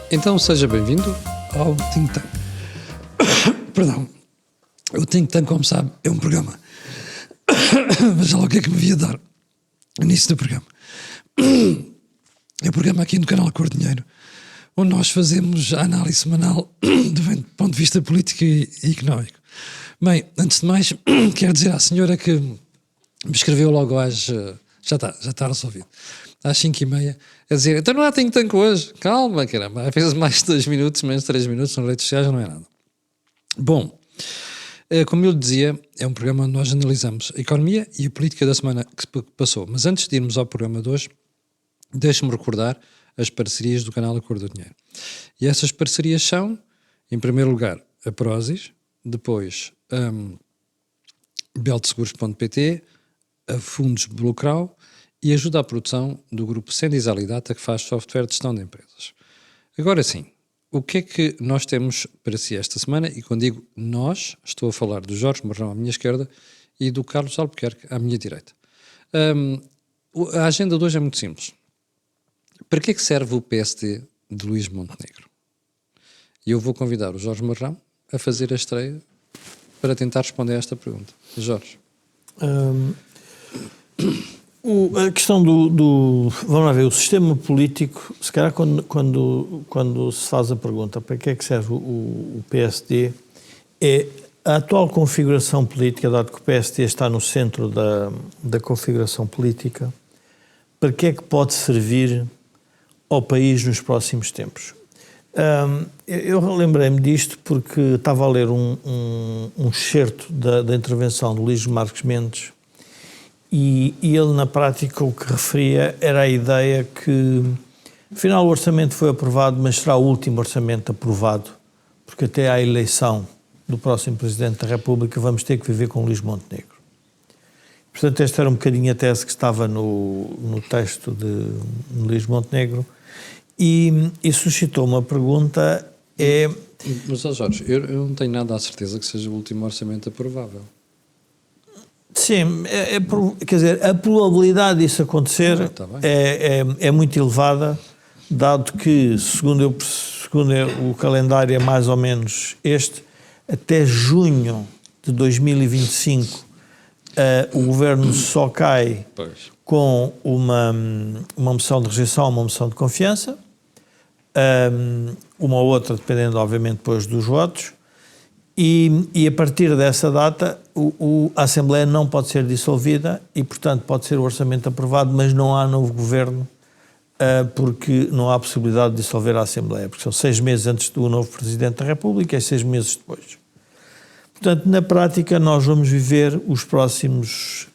Então seja bem-vindo ao Think Tank. Perdão. O Think Tank, como sabe, é um programa. Veja lá o que é que me havia dar no início do programa. É um programa aqui no canal Cor Dinheiro, onde nós fazemos a análise semanal do ponto de vista político e económico. Bem, antes de mais, quero dizer à senhora que me escreveu logo às... Já está resolvido. Às 5h30, a dizer, então não há Think Tank hoje. Calma, caramba. Às vezes mais de 2 minutos, menos de 3 minutos nas redes sociais não é nada. Bom, como eu lhe dizia, é um programa onde nós analisamos a economia e a política da semana que passou. Mas antes de irmos ao programa de hoje, deixe-me recordar as parcerias do canal A Cor do Dinheiro. E essas parcerias são, em primeiro lugar, a Prozis, depois beltseguros.pt, a Fundos Blucrau e ajuda à produção do grupo Sendizal e Data, que faz software de gestão de empresas. Agora sim, o que é que nós temos para si esta semana? E quando digo nós, estou a falar do Jorge Marrão à minha esquerda e do Carlos Albuquerque à minha direita. A agenda de hoje é muito simples. Para que é que serve o PSD de Luís Montenegro? E eu vou convidar o Jorge Marrão a fazer a estreia para tentar responder a esta pergunta. Jorge. A questão vamos lá ver, o sistema político, se calhar quando se faz a pergunta para que é que serve o PSD, é a atual configuração política, dado que o PSD está no centro da configuração política, para que é que pode servir ao país nos próximos tempos. Eu lembrei-me disto porque estava a ler um excerto da intervenção do Luís Marques Mendes e ele, na prática, o que referia era a ideia que, afinal, o orçamento foi aprovado, mas será o último orçamento aprovado, porque até à eleição do próximo Presidente da República vamos ter que viver com Luís Montenegro. Portanto, esta era um bocadinho a tese que estava no texto de Luís Montenegro e suscitou uma pergunta. Mas, Jorge, eu não tenho nada a certeza que seja o último orçamento aprovável. Sim, quer dizer, a probabilidade disso acontecer é muito elevada, dado que, segundo o calendário é mais ou menos este, até junho de 2025 o governo só cai com uma moção de rejeição, uma moção de confiança, uma ou outra, dependendo, obviamente, depois dos votos, e a partir dessa data a Assembleia não pode ser dissolvida e, portanto, pode ser o orçamento aprovado, mas não há novo governo porque não há possibilidade de dissolver a Assembleia, porque são 6 meses antes do novo Presidente da República e 6 meses depois. Portanto, na prática, nós vamos viver os próximos,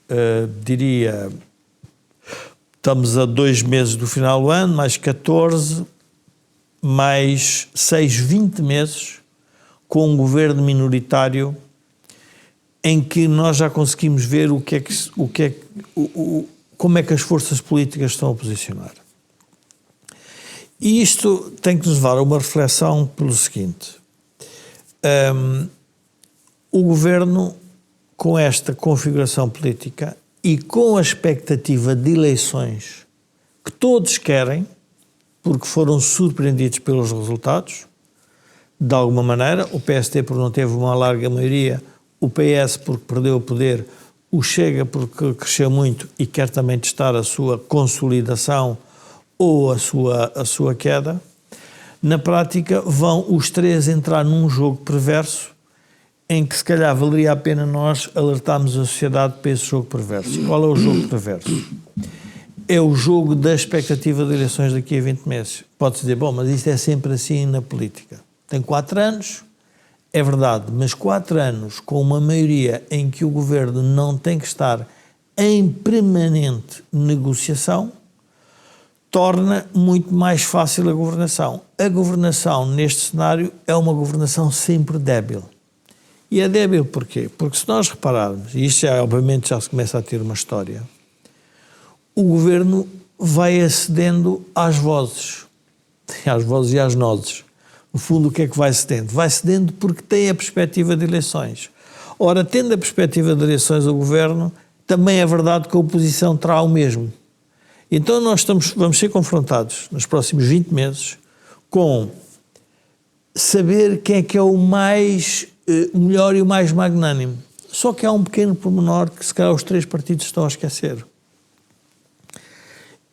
estamos a 2 meses do final do ano, mais 14, mais 6, 20 meses, com um governo minoritário em que nós já conseguimos ver como é que as forças políticas estão a posicionar. E isto tem que nos levar a uma reflexão pelo seguinte. O governo, com esta configuração política e com a expectativa de eleições que todos querem, porque foram surpreendidos pelos resultados, de alguma maneira, o PSD porque não teve uma larga maioria, o PS porque perdeu o poder, o Chega porque cresceu muito e quer também testar a sua consolidação ou a sua queda, na prática vão os três entrar num jogo perverso em que se calhar valeria a pena nós alertarmos a sociedade para esse jogo perverso. E qual é o jogo perverso? É o jogo da expectativa de eleições daqui a 20 meses. Pode-se dizer, bom, mas isto é sempre assim na política. Tem 4 anos, é verdade, mas 4 anos com uma maioria em que o governo não tem que estar em permanente negociação, torna muito mais fácil a governação. A governação, neste cenário, é uma governação sempre débil. E é débil porquê? Porque se nós repararmos, e isto já, obviamente já se começa a ter uma história, o governo vai acedendo às vozes e às nozes. No fundo, o que é que vai cedendo? Vai cedendo porque tem a perspectiva de eleições. Ora, tendo a perspectiva de eleições o governo, também é verdade que a oposição terá o mesmo. Então nós vamos ser confrontados nos próximos 20 meses com saber quem é que é o mais o melhor e o mais magnânimo. Só que há um pequeno pormenor que se calhar os três partidos estão a esquecer.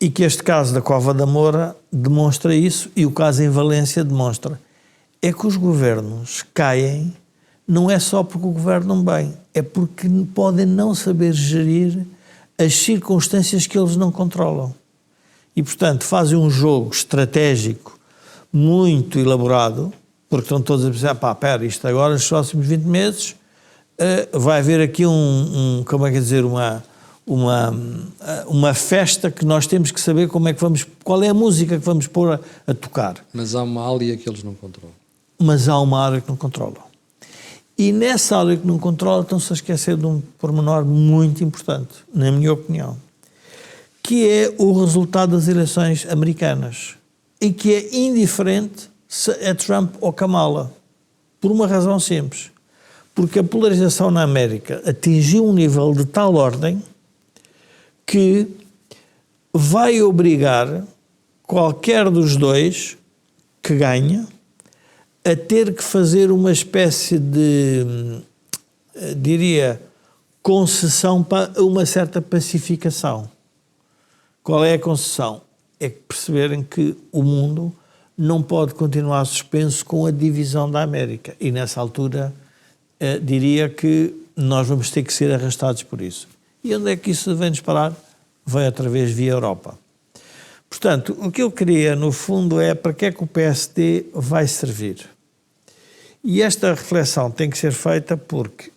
E que este caso da Cova da Moura demonstra isso, e o caso em Valência demonstra. É que os governos caem, não é só porque governam bem, é porque podem não saber gerir as circunstâncias que eles não controlam. E, portanto, fazem um jogo estratégico muito elaborado, porque estão todos a pensar, espera, isto agora nos próximos 20 meses vai haver aqui como é que dizer, uma festa que nós temos que saber como é que vamos, qual é a música que vamos pôr a tocar. Mas há uma área que eles não controlam. Mas há uma área que não controlam. E nessa área que não controlam estão-se a esquecer de um pormenor muito importante, na minha opinião, que é o resultado das eleições americanas, em que é indiferente se é Trump ou Kamala, por uma razão simples. Porque a polarização na América atingiu um nível de tal ordem que vai obrigar qualquer dos dois que ganha a ter que fazer uma espécie de, diria, concessão para uma certa pacificação. Qual é a concessão? É perceberem que o mundo não pode continuar suspenso com a divisão da América. E nessa altura diria que nós vamos ter que ser arrastados por isso. E onde é que isso vem-nos parar? Vem outra vez via Europa. Portanto, o que eu queria, no fundo, é para que é que o PSD vai servir. E esta reflexão tem que ser feita porque,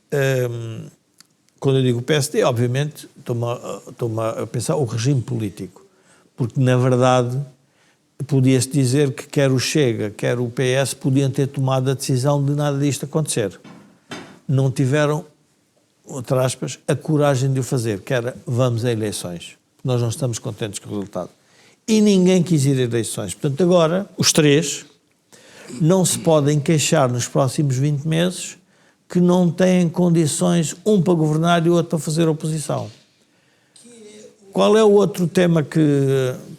quando eu digo PSD, obviamente, estou-me a pensar o regime político. Porque, na verdade, podia-se dizer que quer o Chega, quer o PS podiam ter tomado a decisão de nada disto acontecer. Não tiveram, entre aspas, a coragem de o fazer, que era vamos a eleições. Nós não estamos contentes com o resultado. E ninguém quis ir a eleições. Portanto, agora, os três não se podem queixar nos próximos 20 meses que não têm condições, um para governar e o outro para fazer oposição. Qual é o outro tema que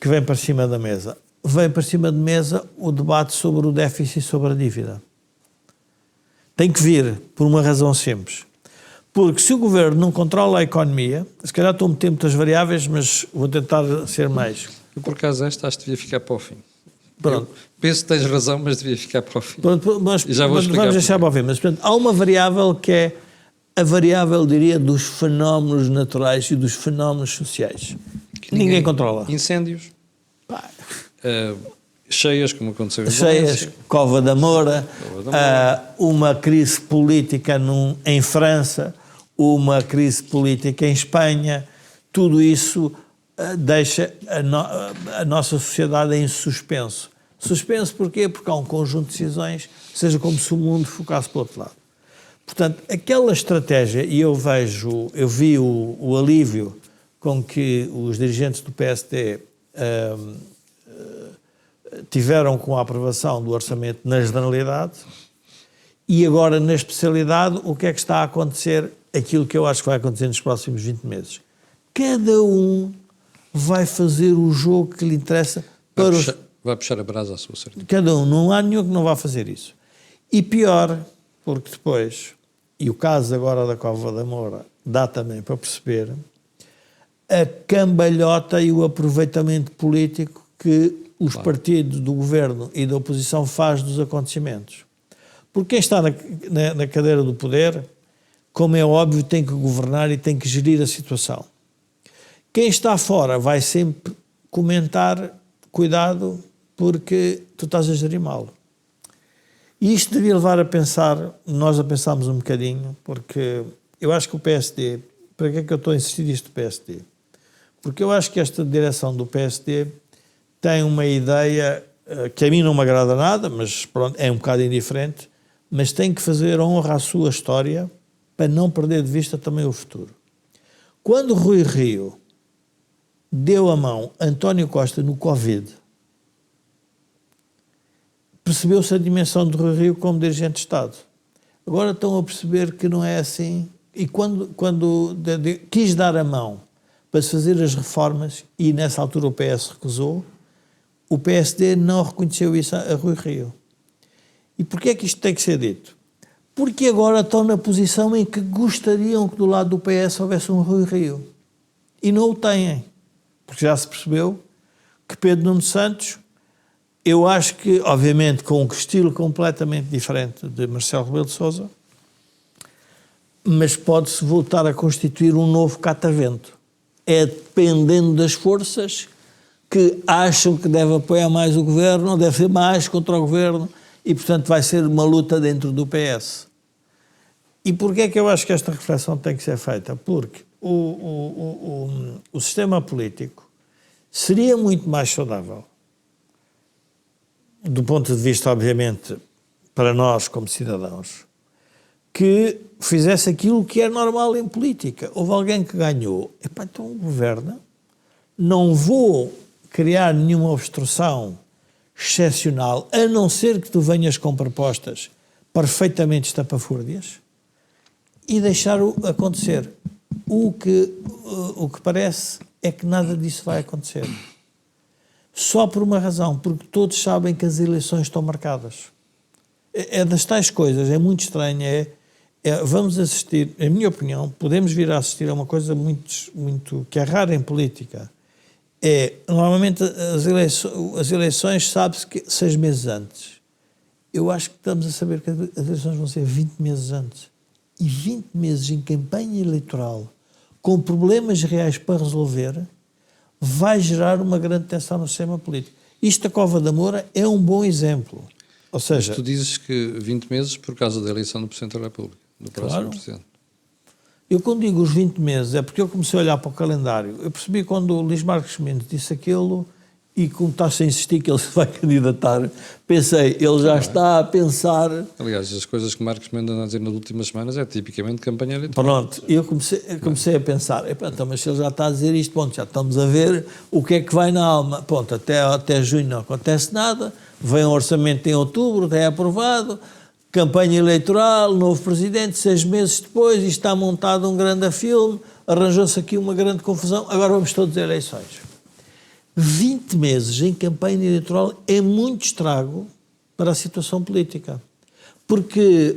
vem para cima da mesa? Vem para cima da mesa o debate sobre o déficit e sobre a dívida. Tem que vir, por uma razão simples. Porque se o governo não controla a economia, se calhar estou a meter muitas variáveis, mas vou tentar ser mais. Eu, por acaso, acho que devia ficar para o fim. Pronto. Eu penso que tens razão, mas devia ficar para o fim. Pronto, mas E já vou explicar vamos deixar para o fim. Mas, portanto, há uma variável que é a variável, diria, dos fenómenos naturais e dos fenómenos sociais. Que ninguém controla. Incêndios. Cheias, como aconteceu em Cheias, Valência. Cova da Moura, uma crise política em França, uma crise política em Espanha, tudo isso deixa a nossa sociedade em suspenso. Suspenso porquê? Porque há um conjunto de decisões, seja como se o mundo focasse para o outro lado. Portanto, aquela estratégia, e eu vi o alívio com que os dirigentes do PSD tiveram com a aprovação do orçamento na generalidade, e agora na especialidade o que é que está a acontecer, aquilo que eu acho que vai acontecer nos próximos 20 meses. Cada um vai fazer o jogo que lhe interessa para vai puxar a brasa à sua sardinha. Cada um, não há nenhum que não vá fazer isso. E pior, porque depois, e o caso agora da Cova da Moura dá também para perceber a cambalhota e o aproveitamento político que os partidos do governo e da oposição faz dos acontecimentos. Porque quem está na cadeira do poder, como é óbvio, tem que governar e tem que gerir a situação. Quem está fora vai sempre comentar, cuidado, porque tu estás a gerir mal. E isto devia levar a pensar, nós a pensarmos um bocadinho, porque eu acho que o PSD, para que é que eu estou a insistir isto do PSD? Porque eu acho que esta direção do PSD tem uma ideia que a mim não me agrada nada, mas pronto, é um bocado indiferente, mas tem que fazer honra à sua história para não perder de vista também o futuro. Quando Rui Rio deu a mão a António Costa no Covid, percebeu-se a dimensão de Rui Rio como dirigente de Estado. Agora estão a perceber que não é assim. E quando quis dar a mão para se fazer as reformas, e nessa altura o PS recusou, o PSD não reconheceu isso a Rui Rio. E porquê é que isto tem que ser dito? Porque agora estão na posição em que gostariam que do lado do PS houvesse um Rui Rio. E não o têm. Porque já se percebeu que Pedro Nuno Santos, eu acho que, obviamente, com um estilo completamente diferente de Marcelo Rebelo de Sousa, mas pode-se voltar a constituir um novo catavento. É dependendo das forças que acham que deve apoiar mais o governo, ou deve ser mais contra o governo, e, portanto, vai ser uma luta dentro do PS. E porquê é que eu acho que esta reflexão tem que ser feita? Porque o sistema político seria muito mais saudável, do ponto de vista, obviamente, para nós como cidadãos, que fizesse aquilo que é normal em política. Houve alguém que ganhou, então governa, não vou criar nenhuma obstrução excepcional, a não ser que tu venhas com propostas perfeitamente estapafúrdias, e deixar-o acontecer. O que parece é que nada disso vai acontecer. Só por uma razão, porque todos sabem que as eleições estão marcadas. É das tais coisas, é muito estranho, vamos assistir, em minha opinião, podemos vir a assistir a uma coisa muito que é rara em política. Normalmente as eleições sabe-se que 6 meses antes. Eu acho que estamos a saber que as eleições vão ser 20 meses antes. E 20 meses em campanha eleitoral, com problemas reais para resolver, vai gerar uma grande tensão no sistema político. Isto da Cova da Moura é um bom exemplo. Ou seja, mas tu dizes que 20 meses por causa da eleição do Presidente da República, do próximo Presidente. Eu quando digo os 20 meses é porque eu comecei a olhar para o calendário. Eu percebi quando o Luís Marques Mendes disse aquilo e como está-se a insistir que ele se vai candidatar, pensei, ele já está a pensar... Aliás, as coisas que Marcos Mendes anda a dizer nas últimas semanas é tipicamente campanha eleitoral. Pronto, eu comecei a pensar, então, mas se ele já está a dizer isto, ponto, já estamos a ver o que é que vai na alma. Ponto, até junho não acontece nada, vem um orçamento em outubro, é aprovado, campanha eleitoral, novo presidente, 6 meses depois, e está montado um grande filme, arranjou-se aqui uma grande confusão, agora vamos todos a eleições. 20 meses em campanha eleitoral é muito estrago para a situação política, porque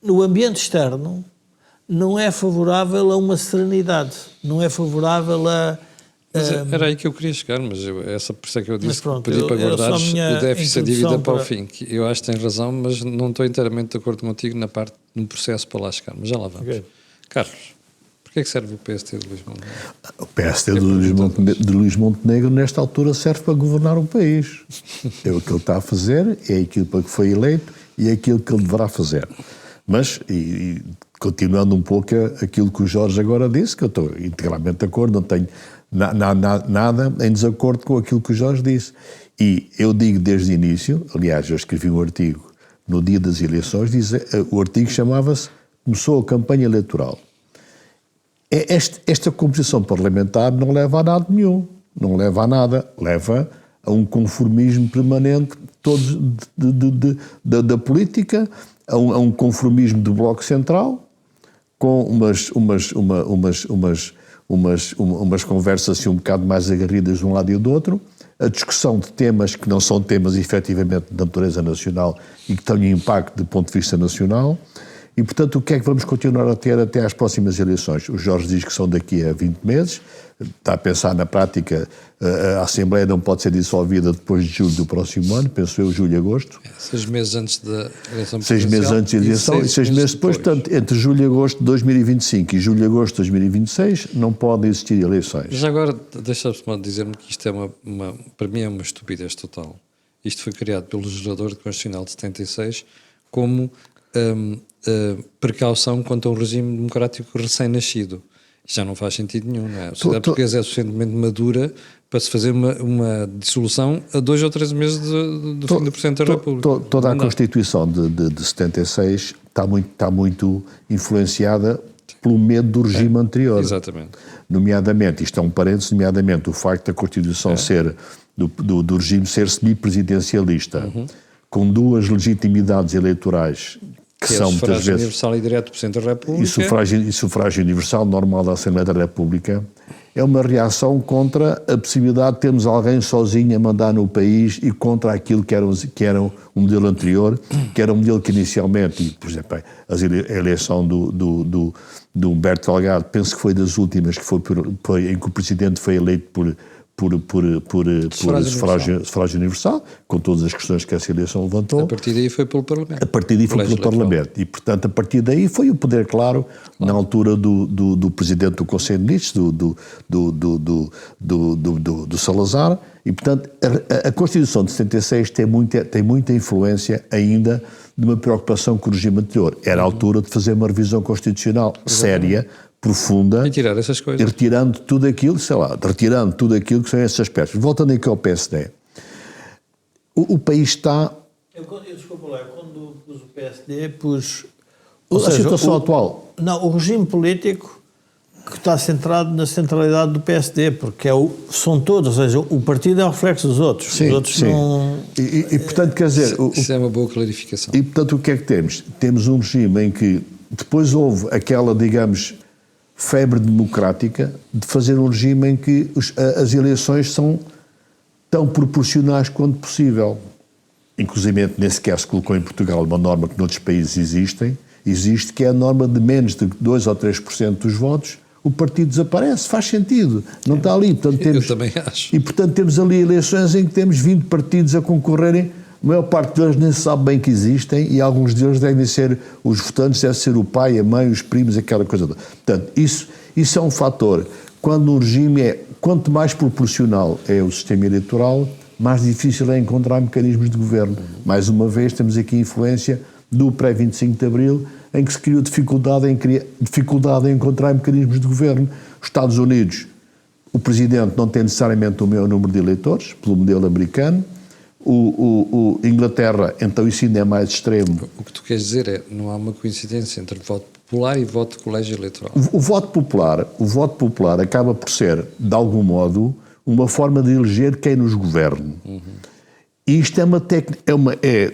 no ambiente externo não é favorável a uma serenidade, não é favorável a... Era aí que eu queria chegar, mas essa por isso é que eu disse pronto, que pedi para guardares o déficit e a dívida para o para... fim, que eu acho que tens razão, mas não estou inteiramente de acordo contigo na parte no processo para lá chegar, mas já lá vamos. Okay. Carlos, porquê é que serve o PSD de Luís Montenegro? O PSD de Luís Montenegro nesta altura serve para governar o país. É o que ele está a fazer, é aquilo para que foi eleito e é aquilo que ele deverá fazer. Mas, continuando um pouco aquilo que o Jorge agora disse, que eu estou integralmente de acordo, não tenho nada em desacordo com aquilo que o Jorge disse. E eu digo desde o início, aliás, eu escrevi um artigo no dia das eleições, o artigo chamava-se Começou a campanha eleitoral. Esta composição parlamentar não leva a nada nenhum, não leva a nada, leva a um conformismo permanente todos da política, a um conformismo do Bloco Central, com umas conversas assim um bocado mais agarridas de um lado e do outro, a discussão de temas que não são temas efetivamente de natureza nacional e que têm impacto do ponto de vista nacional. E, portanto, o que é que vamos continuar a ter até às próximas eleições? O Jorge diz que são daqui a 20 meses, está a pensar na prática, a Assembleia não pode ser dissolvida depois de julho do próximo ano, penso eu, julho e agosto. 6 meses antes da eleição 6 meses antes da eleição e 6 meses depois. Portanto, entre julho e agosto de 2025 e julho e agosto de 2026 não podem existir eleições. Mas agora, deixa-me dizer-me que isto é para mim é uma estupidez total. Isto foi criado pelo legislador constitucional de 76 como... precaução quanto a um regime democrático recém-nascido. Isto já não faz sentido nenhum, não é? A sociedade portuguesa é suficientemente madura para se fazer uma dissolução a 2 ou 3 meses do fim do Presidente da República. Toda a Constituição de 76 está muito influenciada pelo medo do regime anterior. Exatamente. Nomeadamente, isto é um parênteses, nomeadamente o facto da Constituição ser, do regime ser semipresidencialista, com 2 legitimidades eleitorais que são muitas vezes... universal e direto do Presidente da República. E sufrágio universal normal da Assembleia da República é uma reação contra a possibilidade de termos alguém sozinho a mandar no país e contra aquilo que era um modelo anterior, que era um modelo que inicialmente, por exemplo, a eleição do Humberto Delgado, penso que foi das últimas, que foi em que o Presidente foi eleito por sufrágio universal, com todas as questões que essa eleição levantou. A partir daí foi pelo Parlamento. A partir daí foi pelo Parlamento. E, portanto, a partir daí foi o poder claro, na altura do Presidente do Conselho de Ministros, do Salazar. E, portanto, a Constituição de 76 tem muita influência ainda de uma preocupação com o regime anterior. Era a altura de fazer uma revisão constitucional séria, profunda, e tirar essas coisas. retirando tudo aquilo que são esses aspectos. Voltando aqui ao PSD, o país está... Desculpa lá, quando pus o PSD, pus... A situação atual. Não, o regime político que está centrado na centralidade do PSD, porque são todos, ou seja, o partido é o reflexo dos outros. Sim, os outros sim. não... E, portanto, quer dizer... Isso é uma boa clarificação. E, portanto, o que é que temos? Temos um regime em que depois houve aquela, digamos, febre democrática de fazer um regime em que as eleições são tão proporcionais quanto possível. Inclusive, nem sequer se colocou em Portugal uma norma que noutros países existe, que é a norma de menos de 2 ou 3% dos votos, o partido desaparece. Faz sentido. Não está ali. Portanto, Eu também acho. E, portanto, temos ali eleições em que temos 20 partidos a concorrerem. A maior parte deles nem se sabe bem que existem e alguns deles devem ser, os votantes devem ser o pai, a mãe, os primos, aquela coisa toda. Portanto, isso é um fator. Quando um regime quanto mais proporcional é o sistema eleitoral, mais difícil é encontrar mecanismos de governo. Mais uma vez, temos aqui a influência do pré-25 de Abril, em que se criou dificuldade em encontrar mecanismos de governo. Os Estados Unidos, o Presidente não tem necessariamente o mesmo número de eleitores, pelo modelo americano. Inglaterra, então isso ainda é mais extremo. O que tu queres dizer é, não há uma coincidência entre voto popular e voto de colégio eleitoral. O voto popular acaba por ser, de algum modo, uma forma de eleger quem nos governe. E isto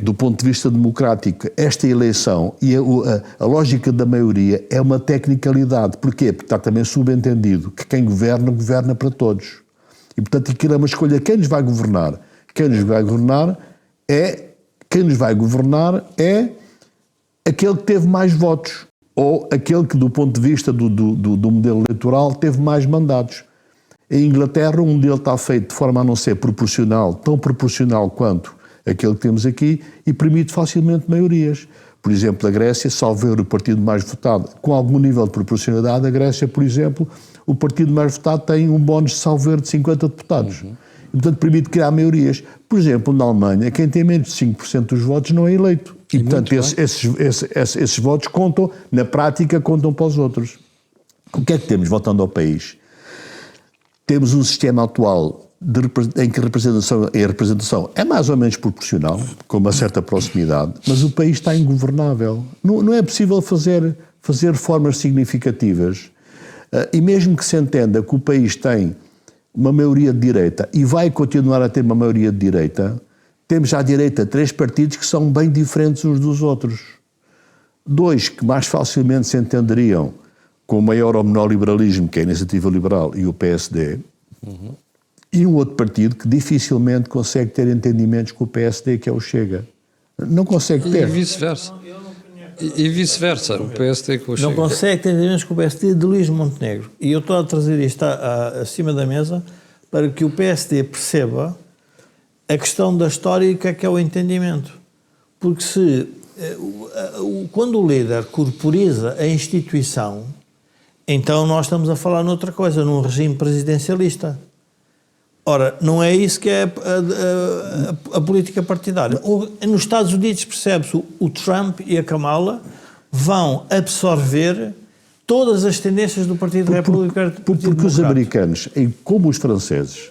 do ponto de vista democrático, esta eleição e a lógica da maioria é uma tecnicalidade. Porquê? Porque está também subentendido que quem governa, governa para todos. E, portanto, aquilo é uma escolha. Quem nos vai governar? Quem nos vai governar é aquele que teve mais votos ou aquele que, do ponto de vista do modelo eleitoral, teve mais mandatos. Em Inglaterra, o modelo está feito de forma a não ser proporcional, tão proporcional quanto aquele que temos aqui, e permite facilmente maiorias. Por exemplo, a Grécia, salvo ver o partido mais votado, com algum nível de proporcionalidade, a Grécia, por exemplo, o partido mais votado tem um bónus de salvo ver de 50 deputados. E, portanto, permite criar maiorias. Por exemplo, na Alemanha, quem tem menos de 5% dos votos não é eleito. E, portanto, esses votos contam, na prática, contam para os outros. O que é que temos, voltando ao país? Temos um sistema atual em que a representação é mais ou menos proporcional, com uma certa proximidade, mas o país está ingovernável. Não é possível fazer reformas significativas. E mesmo que se entenda que o país tem uma maioria de direita e vai continuar a ter uma maioria de direita, temos à direita 3 partidos que são bem diferentes uns dos outros. 2 que mais facilmente se entenderiam com o maior ou menor liberalismo, que é a Iniciativa Liberal e o PSD, e um outro partido que dificilmente consegue ter entendimentos com o PSD, que é o Chega. Não consegue ter. E vice-versa. E vice-versa, o PSD com o Chega. Não consegue ter entendimentos com o PSD de Luís Montenegro. E eu estou a trazer isto acima da mesa para que o PSD perceba a questão da história e o que é o entendimento. Porque quando o líder corporiza a instituição, então nós estamos a falar noutra coisa, num regime presidencialista. Ora, não é isso que é a política partidária. Nos Estados Unidos percebe-se o Trump e a Kamala vão absorver todas as tendências do Partido Republicano. Porque os americanos, como os franceses,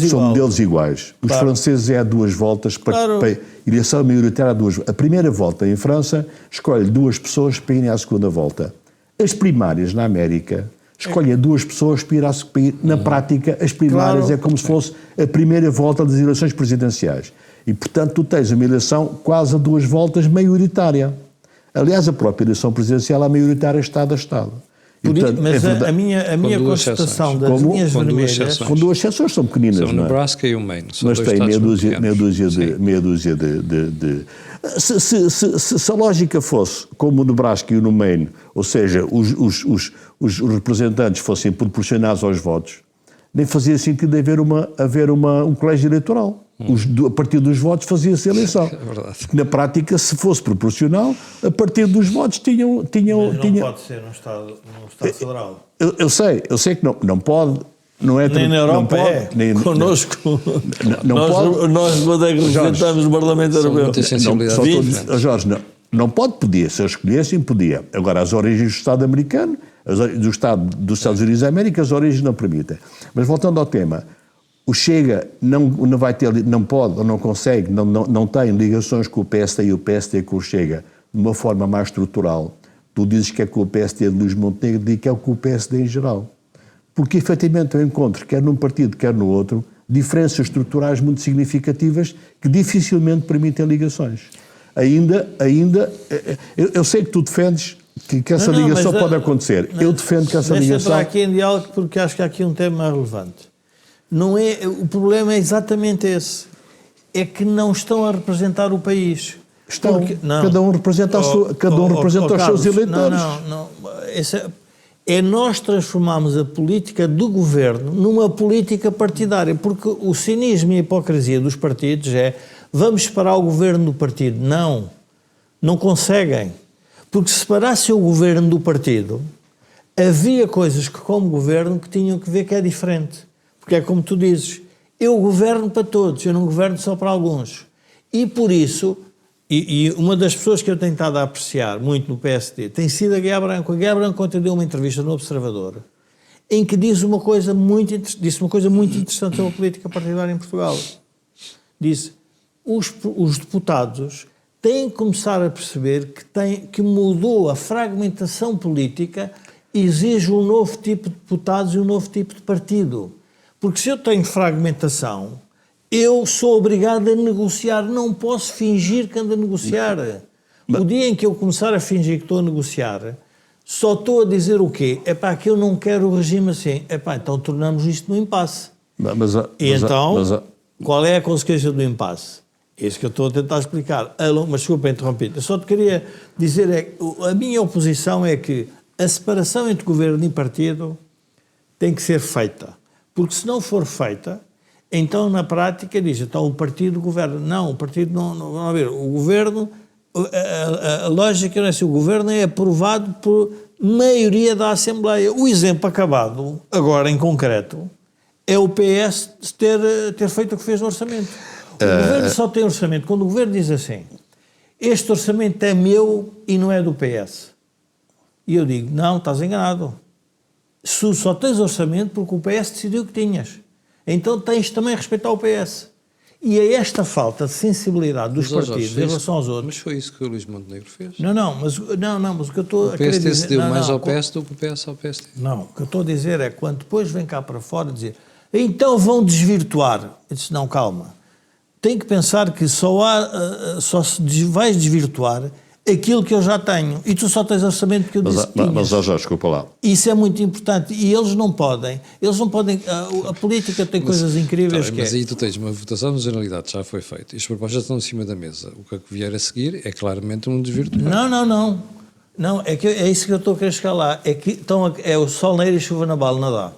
são modelos iguais. Os franceses é a 2 voltas para eleição maioritária a 2. A primeira volta em França escolhe 2 pessoas para irem à segunda volta. As primárias na América escolhem 2 pessoas para ir na prática, as primárias é como se fosse a primeira volta das eleições presidenciais. E, portanto, tu tens uma eleição quase a 2 voltas maioritária. Aliás, a própria eleição presidencial é maioritária Estado a Estado. portanto, mas a minha duas constatação exceções. das linhas Com duas vermelhas... exceções. Com duas exceções, são pequeninas, São o não é? Nebraska e o Maine. São Mas dois tem estados meia muito dúzia de... Se a lógica fosse como o Nebraska e o Maine, ou seja, os representantes fossem proporcionados aos votos, nem fazia sentido haver um colégio eleitoral. A partir dos votos fazia-se a eleição. É verdade. Na prática, se fosse proporcional, a partir dos votos tinham... Mas não pode ser num Estado federal. Eu sei que não pode... Não é Nem na Europa não pode, nem, connosco. Não nós quando é que representamos o Parlamento São Europeu? muitas sensibilidades Só diferentes. Jorge, não pode, podia. Se eles escolhessem, podia. Agora, as origens do Estado americano, dos Estados Unidos da América, as origens não permitem. Mas voltando ao tema, o Chega não vai ter, não pode ou não consegue, não tem ligações com o PSD e o PSD com o Chega de uma forma mais estrutural. Tu dizes que é com o PSD de Luís Montenegro, digo que é com o PSD em geral. Porque, efetivamente, eu encontro, quer num partido, quer no outro, diferenças estruturais muito significativas que dificilmente permitem ligações. Eu sei que tu defendes que essa ligação pode acontecer. Eu defendo que essa ligação... Deixa-me entrar aqui em diálogo porque acho que há aqui um tema relevante. O problema é exatamente esse. É que não estão a representar o país. Estão. Cada um representa, os seus eleitores. Não. Nós transformamos a política do governo numa política partidária, porque o cinismo e a hipocrisia dos partidos é vamos separar o governo do partido. Não conseguem. Porque se separasse o governo do partido, havia coisas que, como governo, que tinham que ver que é diferente. Porque é como tu dizes, eu governo para todos, eu não governo só para alguns. E por isso... E uma das pessoas que eu tenho estado a apreciar muito no PSD tem sido a Guiá Branco. A Guiá Branco ontem deu uma entrevista no Observador em que disse uma coisa muito interessante sobre a política partidária em Portugal. Disse, os deputados têm que começar a perceber que mudou a fragmentação política, exige um novo tipo de deputados e um novo tipo de partido. Porque se eu tenho fragmentação... eu sou obrigado a negociar, não posso fingir que ando a negociar. O dia em que eu começar a fingir que estou a negociar, só estou a dizer o quê? Que eu não quero o regime assim. Então tornamos isto num impasse. Qual é a consequência do impasse? É isso que eu estou a tentar explicar. Mas desculpa interromper. Eu só te queria dizer, a minha oposição é que a separação entre governo e partido tem que ser feita. Porque se não for feita, então, na prática, diz, então o partido governa. Não, o partido não vamos ver. O governo, a lógica não é assim, o governo é aprovado por maioria da Assembleia. O exemplo acabado, agora em concreto, é o PS ter feito o que fez no orçamento. O governo só tem orçamento quando o governo diz assim, este orçamento é meu e não é do PS. E eu digo, não, estás enganado. Só tens orçamento porque o PS decidiu que tinhas. Então tens também a respeitar o PS. E é esta falta de sensibilidade dos partidos em relação aos outros... Mas foi isso que o Luís Montenegro fez. Mas o que eu estou a querer dizer... O PSD cedeu mais ao PS do que o PS ao PSD. Não, o que eu estou a dizer é que quando depois vem cá para fora dizer então vão desvirtuar. Eu disse, não, calma. Tem que pensar que só se vais desvirtuar aquilo que eu já tenho. E tu só tens orçamento porque eu disse que tinhas. Mas já, desculpa lá. Isso é muito importante. E eles não podem. A política tem coisas incríveis Mas aí tu tens uma votação de generalidade, já foi feita. E as propostas estão em cima da mesa. O que vier a seguir é claramente um desvirtuar. Não. Não, é isso que eu estou a querer chegar lá. É que é o sol na eira e chuva na bala, não dá.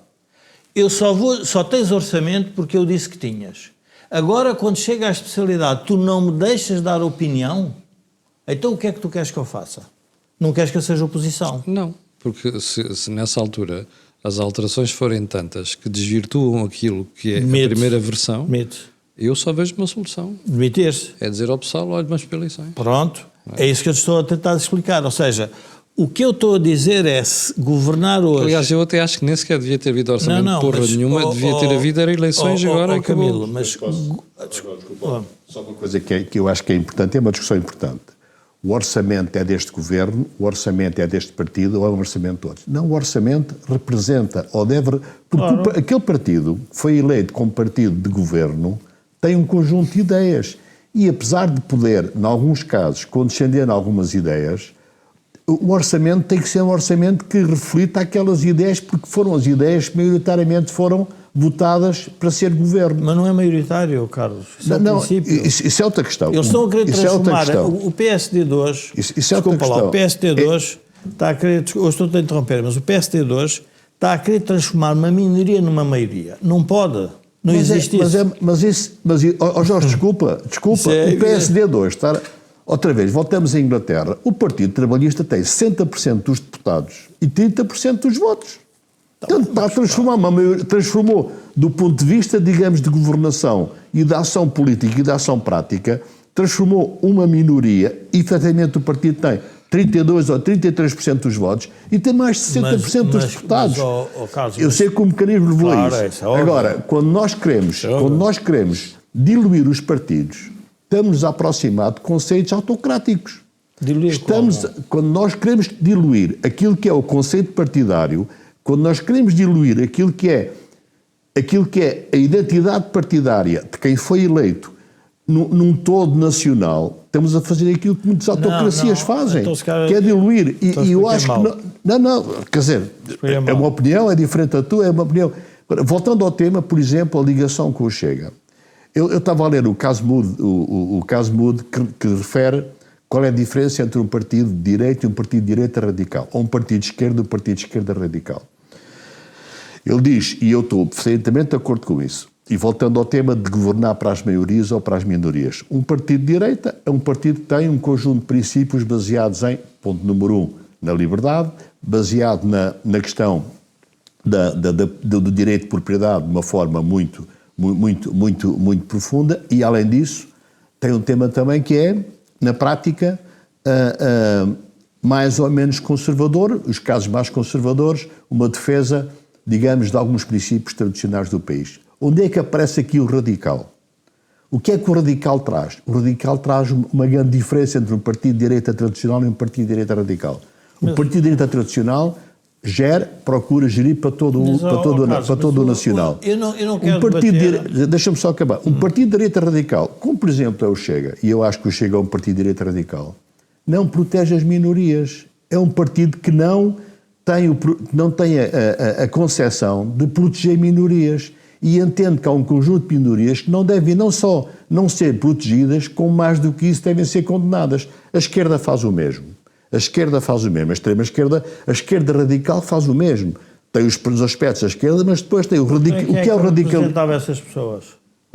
Eu só tens orçamento porque eu disse que tinhas. Agora, quando chega à especialidade, tu não me deixas dar opinião... Então o que é que tu queres que eu faça? Não queres que eu seja oposição? Não, porque se nessa altura as alterações forem tantas que desvirtuam aquilo que é a primeira versão, eu só vejo uma solução. Demitir-se. É dizer ao pessoal, olha, vamos para eleições. Pronto, é isso que eu te estou a tentar explicar. Ou seja, o que eu estou a dizer é se governar hoje... Aliás, eu até acho que nem sequer devia ter havido orçamento nenhuma, devia ter havido eleições agora. Camilo, mas... Desculpa, só uma coisa que eu acho que é importante, é uma discussão importante. O orçamento é deste governo, o orçamento é deste partido ou é um orçamento de outros? Não, o orçamento representa ou deve... Porque aquele partido que foi eleito como partido de governo tem um conjunto de ideias e apesar de poder, em alguns casos, condescender em algumas ideias, o orçamento tem que ser um orçamento que reflita aquelas ideias, porque foram as ideias que maioritariamente foram votadas para ser governo. Mas não é maioritário, Carlos. Isso é o princípio. Isso é outra questão. Eles estão a querer transformar é o PSD de hoje. Isso é outra questão. Lá, o PSD de hoje está a querer. Eu estou-te a interromper, mas o PSD de hoje está a querer transformar uma minoria numa maioria. Não pode. Não existe isso. Jorge, desculpa. O PSD de hoje está. Outra vez, voltamos à Inglaterra. O Partido Trabalhista tem 60% dos deputados e 30% dos votos. Portanto, está a transformar transformou do ponto de vista, digamos, de governação e de ação política e de ação prática, transformou uma minoria, e efetivamente o partido tem 32% ou 33% dos votos e tem mais de 60% dos deputados. Eu sei que o mecanismo levou a isso. Agora, quando nós queremos diluir os partidos, estamos a aproximar de conceitos autocráticos. Quando nós queremos diluir aquilo que é o conceito partidário, quando nós queremos diluir aquilo que é a identidade partidária de quem foi eleito num todo nacional, estamos a fazer aquilo que muitas autocracias fazem, que é diluir. E eu acho que... Não, quer dizer, é uma opinião, é diferente da tua, é uma opinião. Agora, voltando ao tema, por exemplo, a ligação com o Chega. Eu estava a ler o caso Mood que refere qual é a diferença entre um partido de direita e um partido de direita radical, ou um partido de esquerda e um partido de esquerda radical. Ele diz, e eu estou perfeitamente de acordo com isso, e voltando ao tema de governar para as maiorias ou para as minorias, um partido de direita é um partido que tem um conjunto de princípios baseados em, ponto número 1, na liberdade, baseado na questão do direito de propriedade de uma forma muito profunda, e além disso tem um tema também que é, na prática, mais ou menos conservador, os casos mais conservadores, uma defesa, digamos, de alguns princípios tradicionais do país. Onde é que aparece aqui o radical? O que é que o radical traz? O radical traz uma grande diferença entre um partido de direita tradicional e um partido de direita radical. O partido de direita tradicional procura gerir para todo o nacional. Eu não quero Deixa-me só acabar. Um partido de direita radical, como por exemplo é o Chega, e eu acho que o Chega é um partido de direita radical, não protege as minorias. É um partido que não tem a concepção de proteger minorias e entende que há um conjunto de minorias que não devem não só não ser protegidas, como mais do que isso devem ser condenadas. A esquerda faz o mesmo. A extrema-esquerda, a esquerda radical faz o mesmo. Tem os aspectos da esquerda, mas depois tem o radical. Quem é que representava essas pessoas?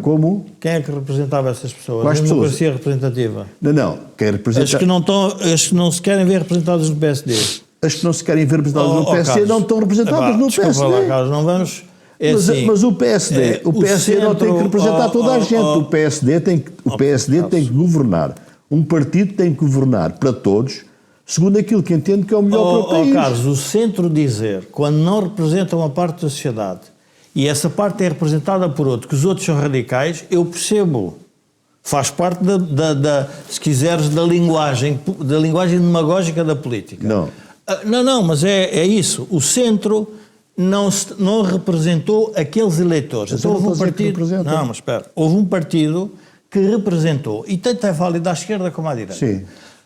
Como? Quem é que representava essas pessoas? Quais pessoas? Democracia representativa. Não. Quem representa... As que não se querem ver representadas no PSD. As que não se querem ver representadas no PSD Carlos, não estão representadas no PSD. Lá, Carlos, não vamos... Mas o PSD, não tem que representar toda a gente. O PSD tem que governar. Um partido tem que governar para todos, segundo aquilo que entende que é o melhor para o país. Carlos, o centro dizer, quando não representa uma parte da sociedade e essa parte é representada por outro, que os outros são radicais, eu percebo. Faz parte se quiseres, da linguagem demagógica da política. Não, mas é isso. O centro não representou aqueles eleitores. Então houve um partido. Não, mas espera. Houve um partido que representou, e tanto é válido à esquerda como à direita. Sim.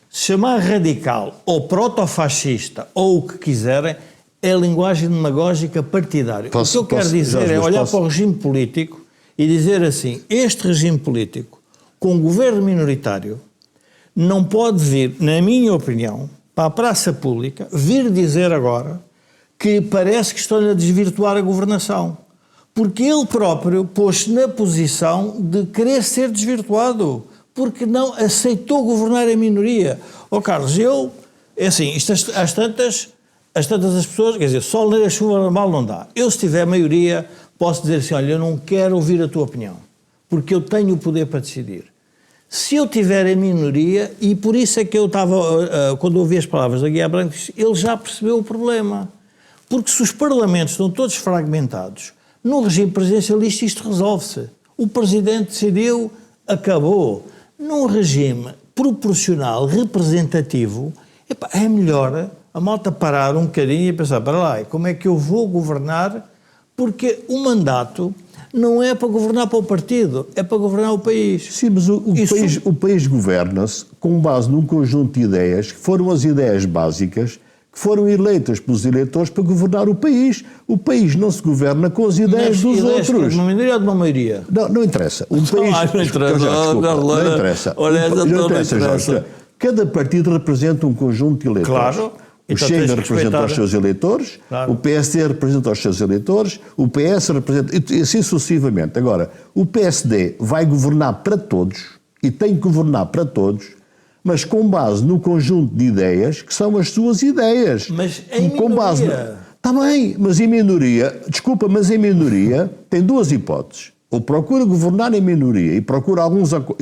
Chamar radical ou protofascista ou o que quiserem é linguagem demagógica partidária. O que eu quero dizer é olhar para o regime político e dizer assim, este regime político com governo minoritário não pode vir, na minha opinião, para a praça pública, vir dizer agora que parece que estão a desvirtuar a governação. Porque ele próprio pôs-se na posição de querer ser desvirtuado, porque não aceitou governar a minoria. Carlos, às tantas as pessoas, quer dizer, só ler a chuva normal não dá. Eu, se tiver maioria, posso dizer assim, olha, eu não quero ouvir a tua opinião, porque eu tenho o poder para decidir. Se eu tiver a minoria, e por isso é que eu estava, quando ouvi as palavras da Guiá Branco, ele já percebeu o problema. Porque se os parlamentos estão todos fragmentados, no regime presidencialista isto resolve-se. O presidente decidiu, acabou. Num regime proporcional, representativo, é melhor a malta parar um bocadinho e pensar, para lá, como é que eu vou governar? Porque o mandato Não é para governar para o partido, é para governar o país. Sim, mas o país governa-se com base num conjunto de ideias que foram as ideias básicas que foram eleitas pelos eleitores para governar o país. O país não se governa com as ideias dos outros. De uma minoria ou de uma maioria? Não interessa. Um país, não interessa. Não interessa. Não interessa. Cada partido representa um conjunto de eleitores. Claro. O Chega representa os seus eleitores, claro. O PSD representa os seus eleitores, o PS representa, e assim sucessivamente. Agora, o PSD vai governar para todos, e tem que governar para todos, mas com base no conjunto de ideias que são as suas ideias. Mas em minoria. Está bem, mas em minoria, desculpa, mas em minoria tem duas hipóteses. Ou procura governar em minoria e procura por exemplo,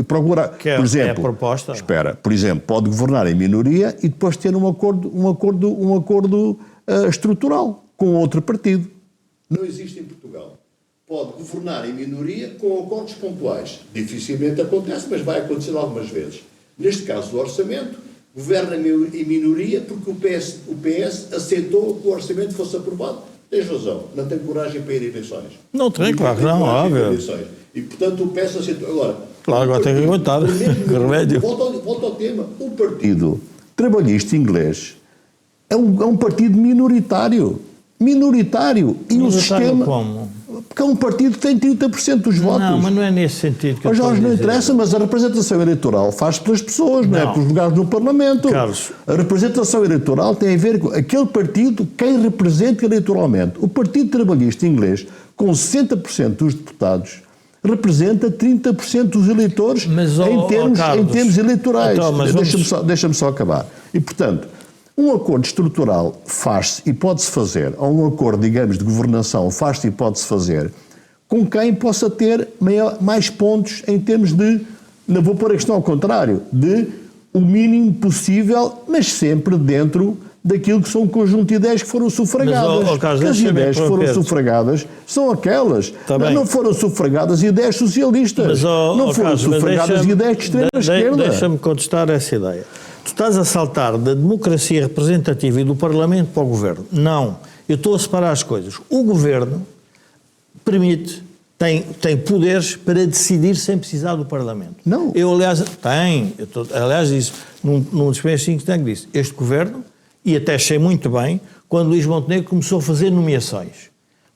é a proposta. Espera, por exemplo, pode governar em minoria e depois ter um acordo estrutural com outro partido. Não existe em Portugal. Pode governar em minoria com acordos pontuais. Dificilmente acontece, mas vai acontecer algumas vezes. Neste caso do orçamento, governa em minoria porque o PS aceitou que o orçamento fosse aprovado. Tens razão, não tem coragem para ir a eleições. Não tem, claro que não, óbvio. E, portanto, o PS aceitou. Agora, claro, agora tem que aguentar. Que remédio. Volta ao tema. O Partido Trabalhista Inglês é um partido minoritário. Minoritário. E o sistema... Como? Porque é um partido que tem 30% dos votos. Não, mas não é nesse sentido que eu estou a dizer. Não interessa, mas a representação eleitoral faz pelas pessoas, não é pelos lugares no Parlamento. Carlos. A representação eleitoral tem a ver com aquele partido, quem representa eleitoralmente. O Partido Trabalhista Inglês, com 60% dos deputados, representa 30% dos eleitores em termos eleitorais. Então, deixa-me só acabar. E, portanto, um acordo estrutural faz-se e pode-se fazer, ou um acordo, digamos, de governação faz-se e pode-se fazer, com quem possa ter mais pontos em termos de, não vou pôr a questão ao contrário, de o mínimo possível, mas sempre dentro daquilo que são um conjunto de ideias que foram sufragadas. Carlos, as ideias que foram sufragadas são aquelas. Não foram sufragadas ideias socialistas. Não foram sufragadas ideias de extrema esquerda. Deixa-me contestar essa ideia. Tu estás a saltar da democracia representativa e do Parlamento para o Governo. Não. Eu estou a separar as coisas. O Governo permite, tem poderes para decidir sem precisar do Parlamento. Não. Aliás, disse, num dos primeiros 5 anos, disse, este Governo, e até achei muito bem, quando Luís Montenegro começou a fazer nomeações.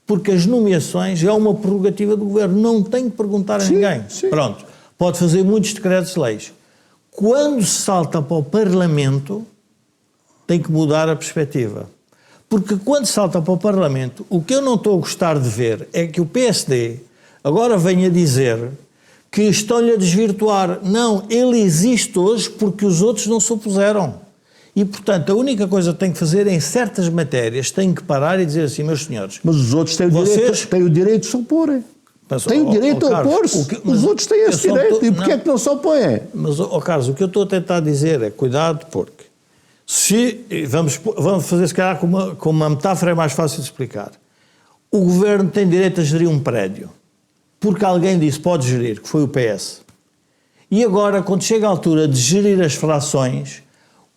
Porque as nomeações é uma prerrogativa do Governo. Não tem que perguntar a ninguém. Sim. Pronto. Pode fazer muitos decretos-leis. Quando se salta para o Parlamento, tem que mudar a perspectiva. Porque quando se salta para o Parlamento, o que eu não estou a gostar de ver é que o PSD agora venha dizer que estão-lhe a desvirtuar. Não, ele existe hoje porque os outros não se opuseram. E, portanto, a única coisa que tem que fazer em certas matérias, tem que parar e dizer assim, meus senhores... Mas os outros têm o direito de se oporem. Tem o direito a opor-se. Os outros têm esse direito. E porquê é que não se opõem? Mas, Carlos, o que eu estou a tentar dizer é cuidado, porque vamos fazer se calhar com uma metáfora é mais fácil de explicar. O Governo tem direito a gerir um prédio. Porque alguém disse pode gerir, que foi o PS. E agora, quando chega a altura de gerir as frações,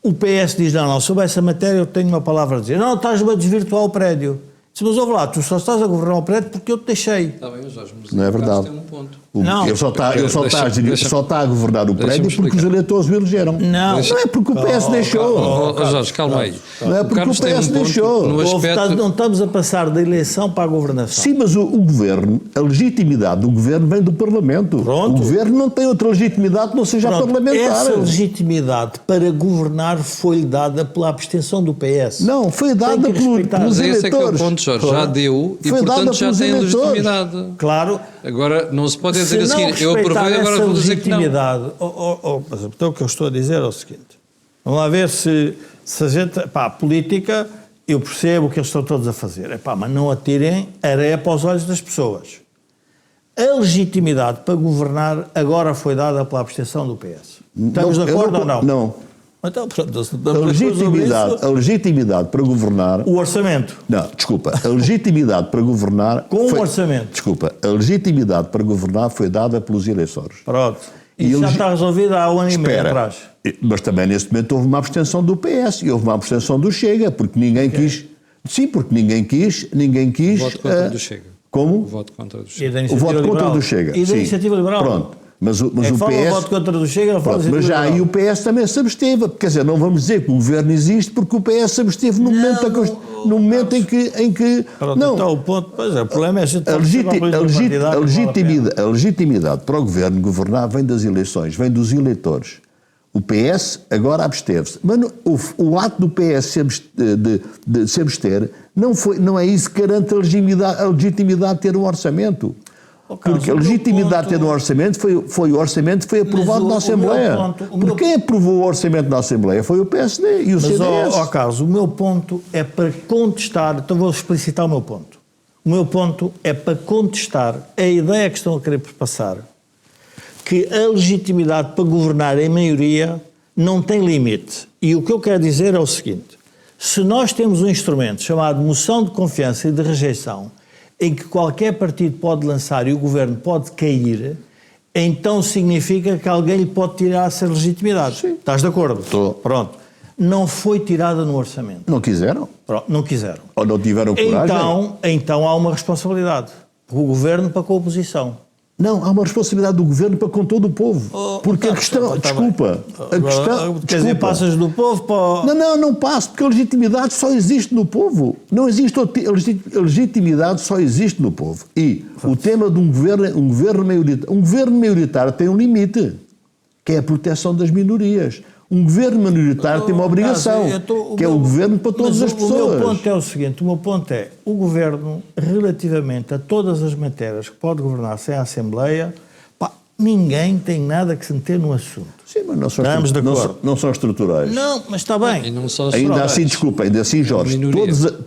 o PS diz, não, sobre essa matéria eu tenho uma palavra a dizer. Não, estás-me a desvirtuar o prédio. Mas ouve lá, tu só estás a governar o prédio porque eu te deixei. Está bem, Jorge, mas não é verdade. Tem um ponto. Ele só está a governar o prédio porque os eleitores o elegeram. Não é porque o PS deixou. Jorge, calma aí. Não é porque o PS deixou. Não estamos a passar da eleição para a governação. Sim, mas o governo, a legitimidade do governo vem do Parlamento. Pronto. O governo não tem outra legitimidade que não seja parlamentar. Essa legitimidade para governar foi-lhe dada pela abstenção do PS. Não, foi dada pelos eleitores. Esse é que é o ponto, Jorge. Já deu e, portanto, já tem legitimidade. Claro. Agora, não se pode dizer assim, eu aprovei, agora vou dizer que não. Então o que eu estou a dizer é o seguinte, vamos lá ver se a gente, a política, eu percebo o que eles estão todos a fazer, mas não atirem areia para os olhos das pessoas. A legitimidade para governar agora foi dada pela abstenção do PS. Estamos de acordo ou não? Não. Então, pronto, a legitimidade para governar... O orçamento. Não, desculpa. A legitimidade para governar... Com o orçamento. Desculpa. A legitimidade para governar foi dada pelos eleitores. Pronto. Isso já está resolvido há um ano e meio atrás. Mas também neste momento houve uma abstenção do PS e houve uma abstenção do Chega, porque ninguém quis... Sim, porque ninguém quis... Voto contra do Chega. Como? O voto contra do E Chega. da O Iniciativa voto contra Liberal. do Chega. E da sim. Iniciativa Liberal. Pronto. Mas o Fala o PS... voto contra do Chega, fala Pronto, da mas já aí Iniciativa o PS também se absteve. Quer dizer, não vamos dizer que o governo existe porque o PS se absteve no momento, no momento em que Pronto, não. então o ponto... Pois é, o problema é a gente... A legitimidade para o governo governar vem das eleições, vem dos eleitores. O PS agora absteve-se. Mas o ato do PS de se abster não é isso que garante a legitimidade de ter um orçamento. Porque a legitimidade de ter um orçamento foi o orçamento que foi aprovado na Assembleia. Porque quem aprovou o orçamento na Assembleia foi o PSD e o CDS. Mas, Carlos, o meu ponto é para contestar, então vou explicitar o meu ponto. O meu ponto é para contestar a ideia que estão a querer passar, que a legitimidade para governar em maioria não tem limite. E o que eu quero dizer é o seguinte: se nós temos um instrumento chamado moção de confiança e de rejeição, em que qualquer partido pode lançar e o governo pode cair, então significa que alguém lhe pode tirar essa legitimidade. Sim. Estás de acordo? Estou. Pronto. Não foi tirada no orçamento. Não quiseram? Pronto, não quiseram. Ou não tiveram coragem? Então há uma responsabilidade. O governo para com a oposição. Não, há uma responsabilidade do governo para com todo o povo. Porque a questão... Desculpa. A questão... Quer dizer, passas do povo para... Não passo, porque a legitimidade só existe no povo. Não existe a legitimidade só existe no povo. E o tema de um governo maioritário tem um limite, que é a proteção das minorias. Um governo minoritário tem uma obrigação, que é o governo para todas as pessoas. O meu ponto é o seguinte, o meu ponto é, o governo, relativamente a todas as matérias que pode governar sem a Assembleia, ninguém tem nada que se meter no assunto. Sim, mas não são estruturais. Não, mas está bem. E não só Ainda assim, Jorge,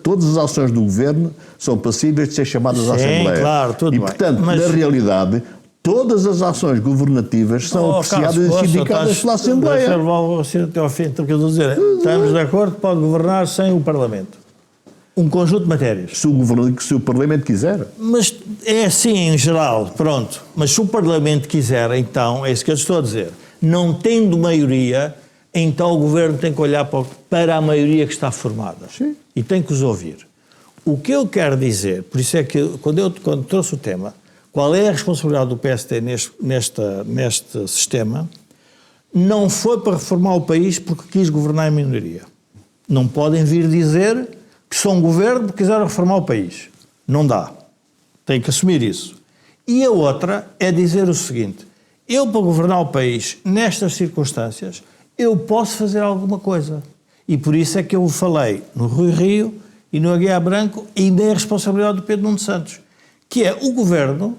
todas as ações do governo são passíveis de ser chamadas à Assembleia. Claro, tudo e, bem. portanto, na realidade, todas as ações governativas são apreciadas e sindicadas pela Assembleia. Até ao fim, então, quer dizer, estamos de acordo que pode governar sem o Parlamento. Um conjunto de matérias. Se o Parlamento quiser. Mas é assim em geral, pronto. Mas se o Parlamento quiser, então, é isso que eu estou a dizer, não tendo maioria, então o Governo tem que olhar para a maioria que está formada. Sim. E tem que os ouvir. O que eu quero dizer, por isso é que quando trouxe o tema, qual é a responsabilidade do PSD neste sistema, não foi para reformar o país porque quis governar em minoria. Não podem vir dizer que são governo porque quiseram reformar o país. Não dá. Tem que assumir isso. E a outra é dizer o seguinte: eu, para governar o país nestas circunstâncias, eu posso fazer alguma coisa. E por isso é que eu falei no Rui Rio e no Aguiar Branco, e ainda é a responsabilidade do Pedro Nuno Santos, que é o governo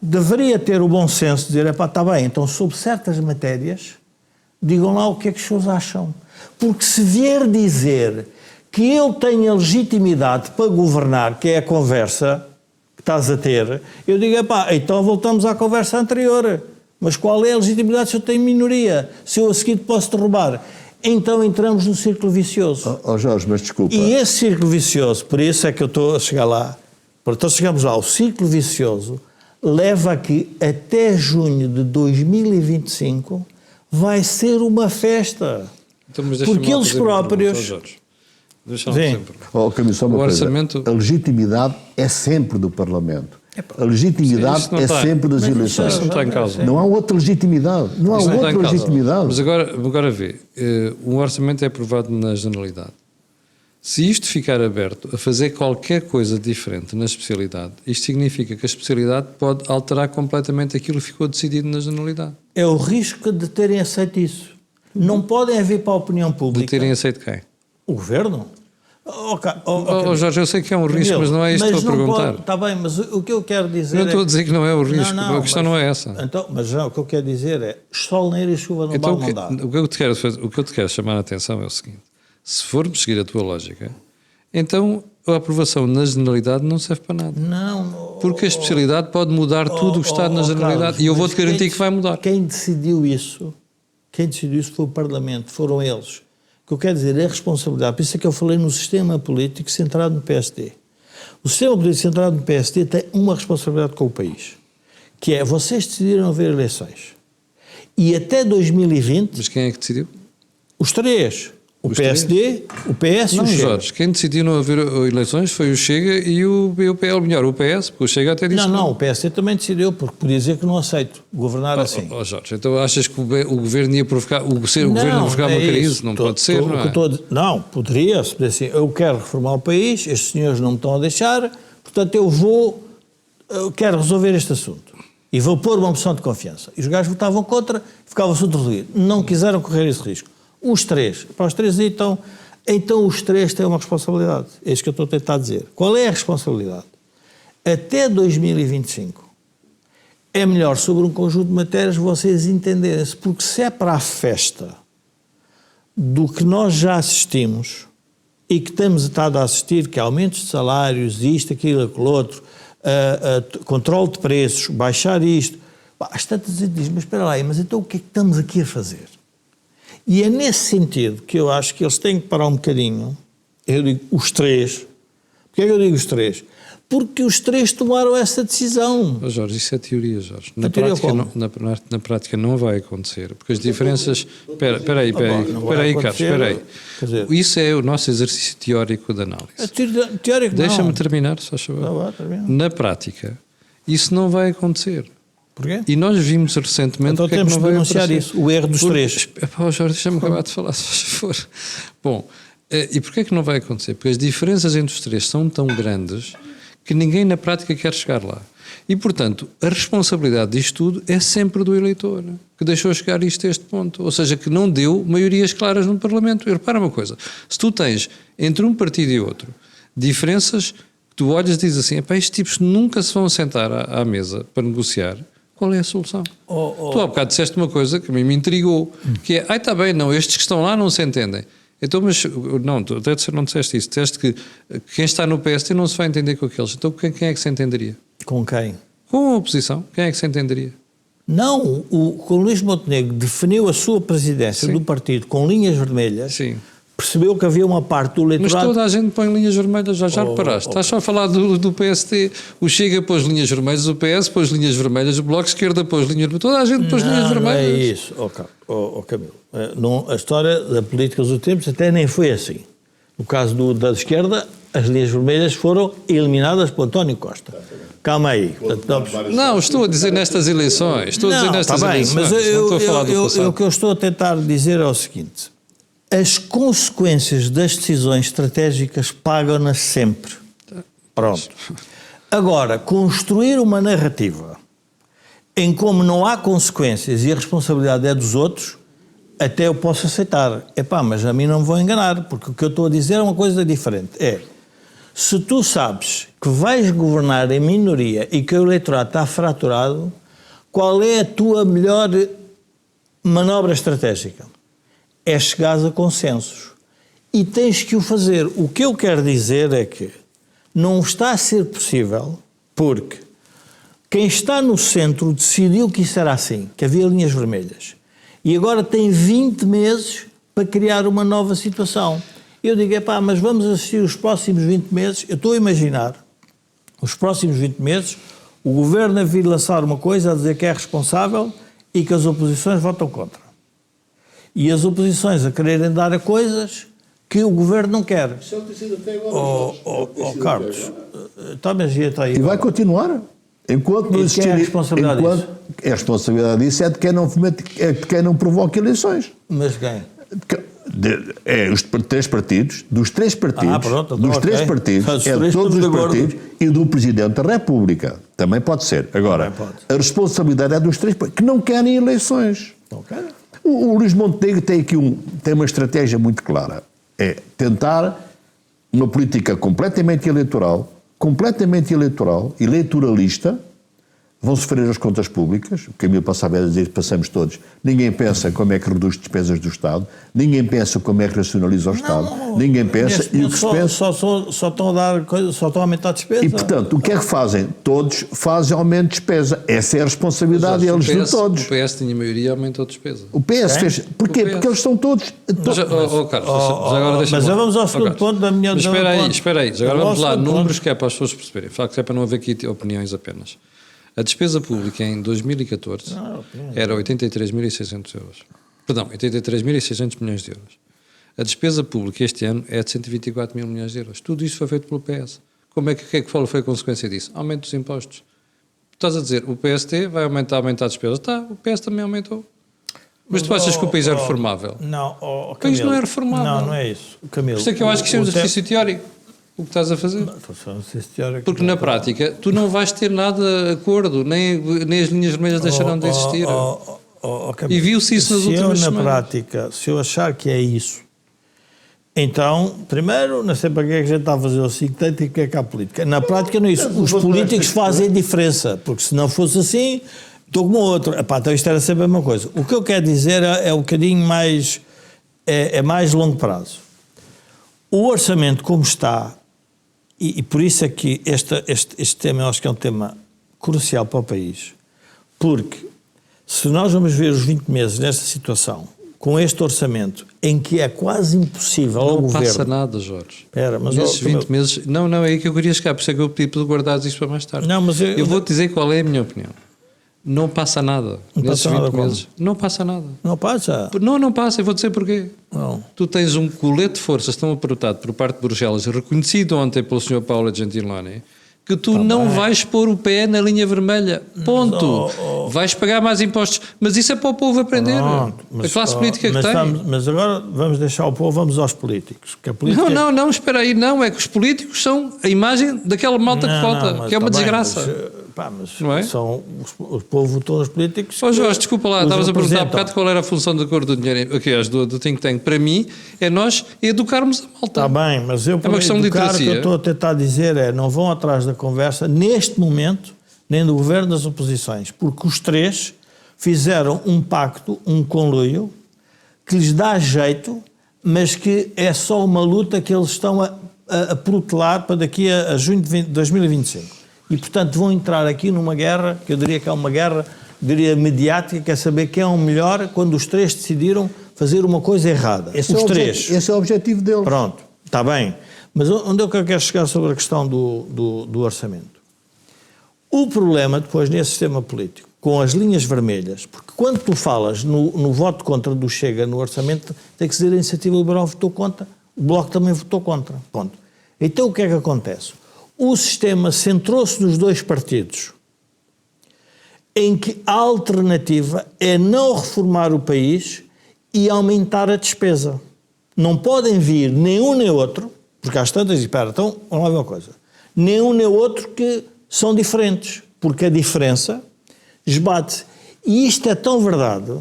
deveria ter o bom senso de dizer, está bem, então sobre certas matérias, digam lá o que é que as pessoas acham. Porque se vier dizer que eu tenho a legitimidade para governar, que é a conversa que estás a ter, eu digo, então voltamos à conversa anterior. Mas qual é a legitimidade se eu tenho minoria? Se eu a seguir posso derrubar? Então entramos no círculo vicioso. Jorge, mas desculpa. E esse círculo vicioso, por isso é que eu estou a chegar lá, então chegamos lá, o círculo vicioso leva a que até junho de 2025 vai ser uma festa. Então, porque eles próprios... Deixa-me sempre. Comissão, a legitimidade é sempre do Parlamento. A legitimidade é sempre das eleições. Não está em causa. Não há outra legitimidade. Não há outra legitimidade. Mas agora vê, o orçamento é aprovado na generalidade. Se isto ficar aberto a fazer qualquer coisa diferente na especialidade, isto significa que a especialidade pode alterar completamente aquilo que ficou decidido na generalidade. É o risco de terem aceito isso. Não podem haver para a opinião pública... De terem aceito quem? O Governo. Jorge, eu sei que é um risco, mas não é isto que estou a perguntar. Está bem, mas o que eu quero dizer eu estou a dizer que não é o risco, a questão não é essa. Então, mas não, o que eu quero dizer é, sol neiro e chuva no então, mal não dá. O que eu te quero chamar a atenção é o seguinte: se formos seguir a tua lógica, então a aprovação na generalidade não serve para nada. Não. Porque a especialidade pode mudar tudo o que está na generalidade. Carlos, e eu vou-te garantir que vai mudar. Quem decidiu isso foi o Parlamento, foram eles. O que eu quero dizer é a responsabilidade. Por isso é que eu falei no sistema político centrado no PSD. O sistema político centrado no PSD tem uma responsabilidade com o país, que é, vocês decidiram haver eleições. E até 2020... Mas quem é que decidiu? Os três. O PSD, o PS e Não, o Chega. Jorge, quem decidiu não haver eleições foi o Chega e o PL, melhor, o PS, porque o Chega até disse... Não, o PSD também decidiu, porque podia dizer que não aceito governar assim. Jorge, então achas que o governo ia provocar, o governo ia provocar uma crise? Não pode ser, não é? Não, poderia, se pudesse assim, eu quero reformar o país, estes senhores não me estão a deixar, portanto eu quero resolver este assunto. E vou pôr uma moção de confiança. E os gajos votavam contra, ficava o assunto resolvido. Não quiseram correr esse risco. Os três aí estão... Então os três têm uma responsabilidade. É isso que eu estou a tentar dizer. Qual é a responsabilidade? Até 2025 é melhor, sobre um conjunto de matérias, vocês entenderem-se, porque se é para a festa do que nós já assistimos e que temos estado a assistir, que é aumentos de salários, isto, aquilo, aquilo outro, controle de preços, baixar isto, às tantas gente diz, mas espera lá, mas então o que é que estamos aqui a fazer? E é nesse sentido que eu acho que eles têm que parar um bocadinho, eu digo os três. Porquê é que eu digo os três? Porque os três tomaram essa decisão. Jorge, isso é teoria, Jorge. Na prática não vai acontecer, porque as diferenças... Espera aí, Carlos, espera aí. Isso é o nosso exercício teórico de análise. Teórico não. Deixa-me terminar, só favor. Na prática, isso não vai acontecer. Porquê? E nós vimos recentemente... Então temos que denunciar isso, o erro dos três. Jorge, deixa-me acabar de falar, se for. Bom, e porquê é que não vai acontecer? Porque as diferenças entre os três são tão grandes que ninguém na prática quer chegar lá. E, portanto, a responsabilidade disto tudo é sempre do eleitor, que deixou chegar isto a este ponto. Ou seja, que não deu maiorias claras no Parlamento. E repara uma coisa, se tu tens entre um partido e outro diferenças, que tu olhas e dizes assim, estes tipos nunca se vão sentar à mesa para negociar, qual é a solução? Tu há bocado disseste uma coisa que a mim me intrigou, que é, está bem, não, estes que estão lá não se entendem. Então, mas, não, tu até não disseste isso, disseste que quem está no PSD não se vai entender com aqueles. Então, quem é que se entenderia? Com quem? Com a oposição, quem é que se entenderia? Não, o Luís Montenegro definiu a sua presidência do partido com linhas vermelhas. Sim. Percebeu que havia uma parte do eleitorado... Mas toda a gente põe linhas vermelhas, já reparaste. Estás só a falar do PSD. O Chega pôs linhas vermelhas, o PS pôs linhas vermelhas, o Bloco de Esquerda pôs linhas vermelhas, toda a gente pôs linhas vermelhas. Não é isso, Camilo. A história da política dos tempos até nem foi assim. No caso da esquerda, as linhas vermelhas foram eliminadas por António Costa. Calma aí. Não, estou a dizer nestas eleições. Estou a dizer nestas eleições. Mas o que eu estou a tentar dizer é o seguinte. As consequências das decisões estratégicas pagam-nas sempre. Pronto. Agora, construir uma narrativa em como não há consequências e a responsabilidade é dos outros, até eu posso aceitar. Mas a mim não me vão enganar, porque o que eu estou a dizer é uma coisa diferente. Se tu sabes que vais governar em minoria e que o eleitorado está fraturado, qual é a tua melhor manobra estratégica? É chegares a consensos. E tens que o fazer. O que eu quero dizer é que não está a ser possível, porque quem está no centro decidiu que isso era assim, que havia linhas vermelhas. E agora tem 20 meses para criar uma nova situação. Eu digo, mas vamos assistir os próximos 20 meses. Eu estou a imaginar, os próximos 20 meses, o governo a vir lançar uma coisa, a dizer que é responsável e que as oposições votam contra. E as oposições a quererem dar a coisas que o governo não quer. Isso é o que tem sido até agora. Carlos, está aí. E vai continuar. Enquanto não existir... é a responsabilidade disso? A responsabilidade disso é de quem não provoca eleições. Mas quem? Os três partidos, dos três partidos, partidos, é de todos os partidos e do Presidente da República. Também pode ser. Agora, a responsabilidade é dos três partidos, que não querem eleições. Não querem. O Luís Montenegro tem uma estratégia muito clara. É tentar uma política completamente eleitoralista. Vão sofrer as contas públicas, o Camilo passava a dizer, passamos todos. Ninguém pensa como é que reduz despesas do Estado, ninguém pensa como é que racionaliza o Estado, ninguém pensa, e o que se pensa... Só estão a dar coisas, só estão a aumentar a despesa. E, portanto, o que é que fazem? Todos fazem aumento de despesa. Essa é a responsabilidade deles de todos. O PS tinha maioria e aumentou a despesa. O PS fez... Porquê? Porque eles são todos... Carlos, mas vamos ao segundo ponto da minha... Mas espera aí. Agora vamos lá, números que é para as pessoas perceberem. De facto, é para não haver aqui opiniões apenas. A despesa pública em 2014 era 83.600 euros. Perdão, 83.600 milhões de euros. A despesa pública este ano é de 124 mil milhões de euros. Tudo isto foi feito pelo PS. Como é que foi a consequência disso? Aumento dos impostos. Estás a dizer, o PST vai aumentar a despesa. Está, o PS também aumentou. Mas tu achas que o país é reformável? Não, o país não é reformável. Não é isso. Camilo, Isto é que eu acho que isto é um exercício teórico. O que estás a fazer? Porque na prática tu não vais ter nada acordo, nem as linhas vermelhas deixarão de existir. E viu-se isso nas últimas semanas. Na prática, se eu achar que é isso, então, primeiro, não sei para que é que a gente está a fazer o sintético e o que é que há política. Na prática não é isso. Os políticos fazem diferença, porque se não fosse assim, estou como outro. Epá, então isto era sempre a mesma coisa. O que eu quero dizer é um bocadinho mais, é mais longo prazo. O orçamento como está, e por isso é que este tema eu acho que é um tema crucial para o país, porque se nós vamos ver os 20 meses nesta situação, com este orçamento, em que é quase impossível ao governo... Não passa nada, Jorge. Espera, mas nesses 20 meses... Não, é aí que eu queria chegar, por isso é que eu pedi para guardares isto para mais tarde. Não, mas eu vou-te dizer qual é a minha opinião. Não passa nada. Nesses 20 meses. Não passa nada. Não passa? Não passa. Eu vou dizer porquê. Não. Tu tens um colete de forças tão apertado por parte de Bruxelas, reconhecido ontem pelo Sr. Paulo Gentiloni, que tu não vais pôr o pé na linha vermelha. Ponto. Vais pagar mais impostos. Mas isso é para o povo aprender. A classe política que tem. Mas agora vamos deixar o povo, vamos aos políticos. Que a política... Não, espera aí. Não, é que os políticos são a imagem daquela malta que vota, que é uma desgraça. Mas não é? O povo votou nos políticos. Jorge, desculpa lá, estavas a perguntar há bocado qual era a função da cor do dinheiro, do think tank. Para mim, é nós educarmos a malta. Está bem, mas eu, é uma questão de literacia. O que eu estou a tentar dizer é, não vão atrás da conversa, neste momento, nem do governo das oposições, porque os três fizeram um pacto, um conluio, que lhes dá jeito, mas que é só uma luta que eles estão a protelar para daqui a junho de 2025. E, portanto, vão entrar aqui numa guerra, que eu diria que é uma guerra, mediática, que é saber quem é o melhor, quando os três decidiram fazer uma coisa errada. Esse é o objetivo deles. Pronto, está bem. Mas onde é que eu quero chegar sobre a questão do orçamento? O problema, depois, nesse sistema político, com as linhas vermelhas, porque quando tu falas no voto contra do Chega no orçamento, tem que dizer a Iniciativa Liberal votou contra, o Bloco também votou contra. Ponto. Então, o que é que acontece? O sistema centrou-se nos dois partidos, em que a alternativa é não reformar o país e aumentar a despesa. Não podem vir nem um nem outro, porque às tantas, espera, então, vamos lá ver uma coisa, nem um nem outro que são diferentes, porque a diferença esbate-se. E isto é tão verdade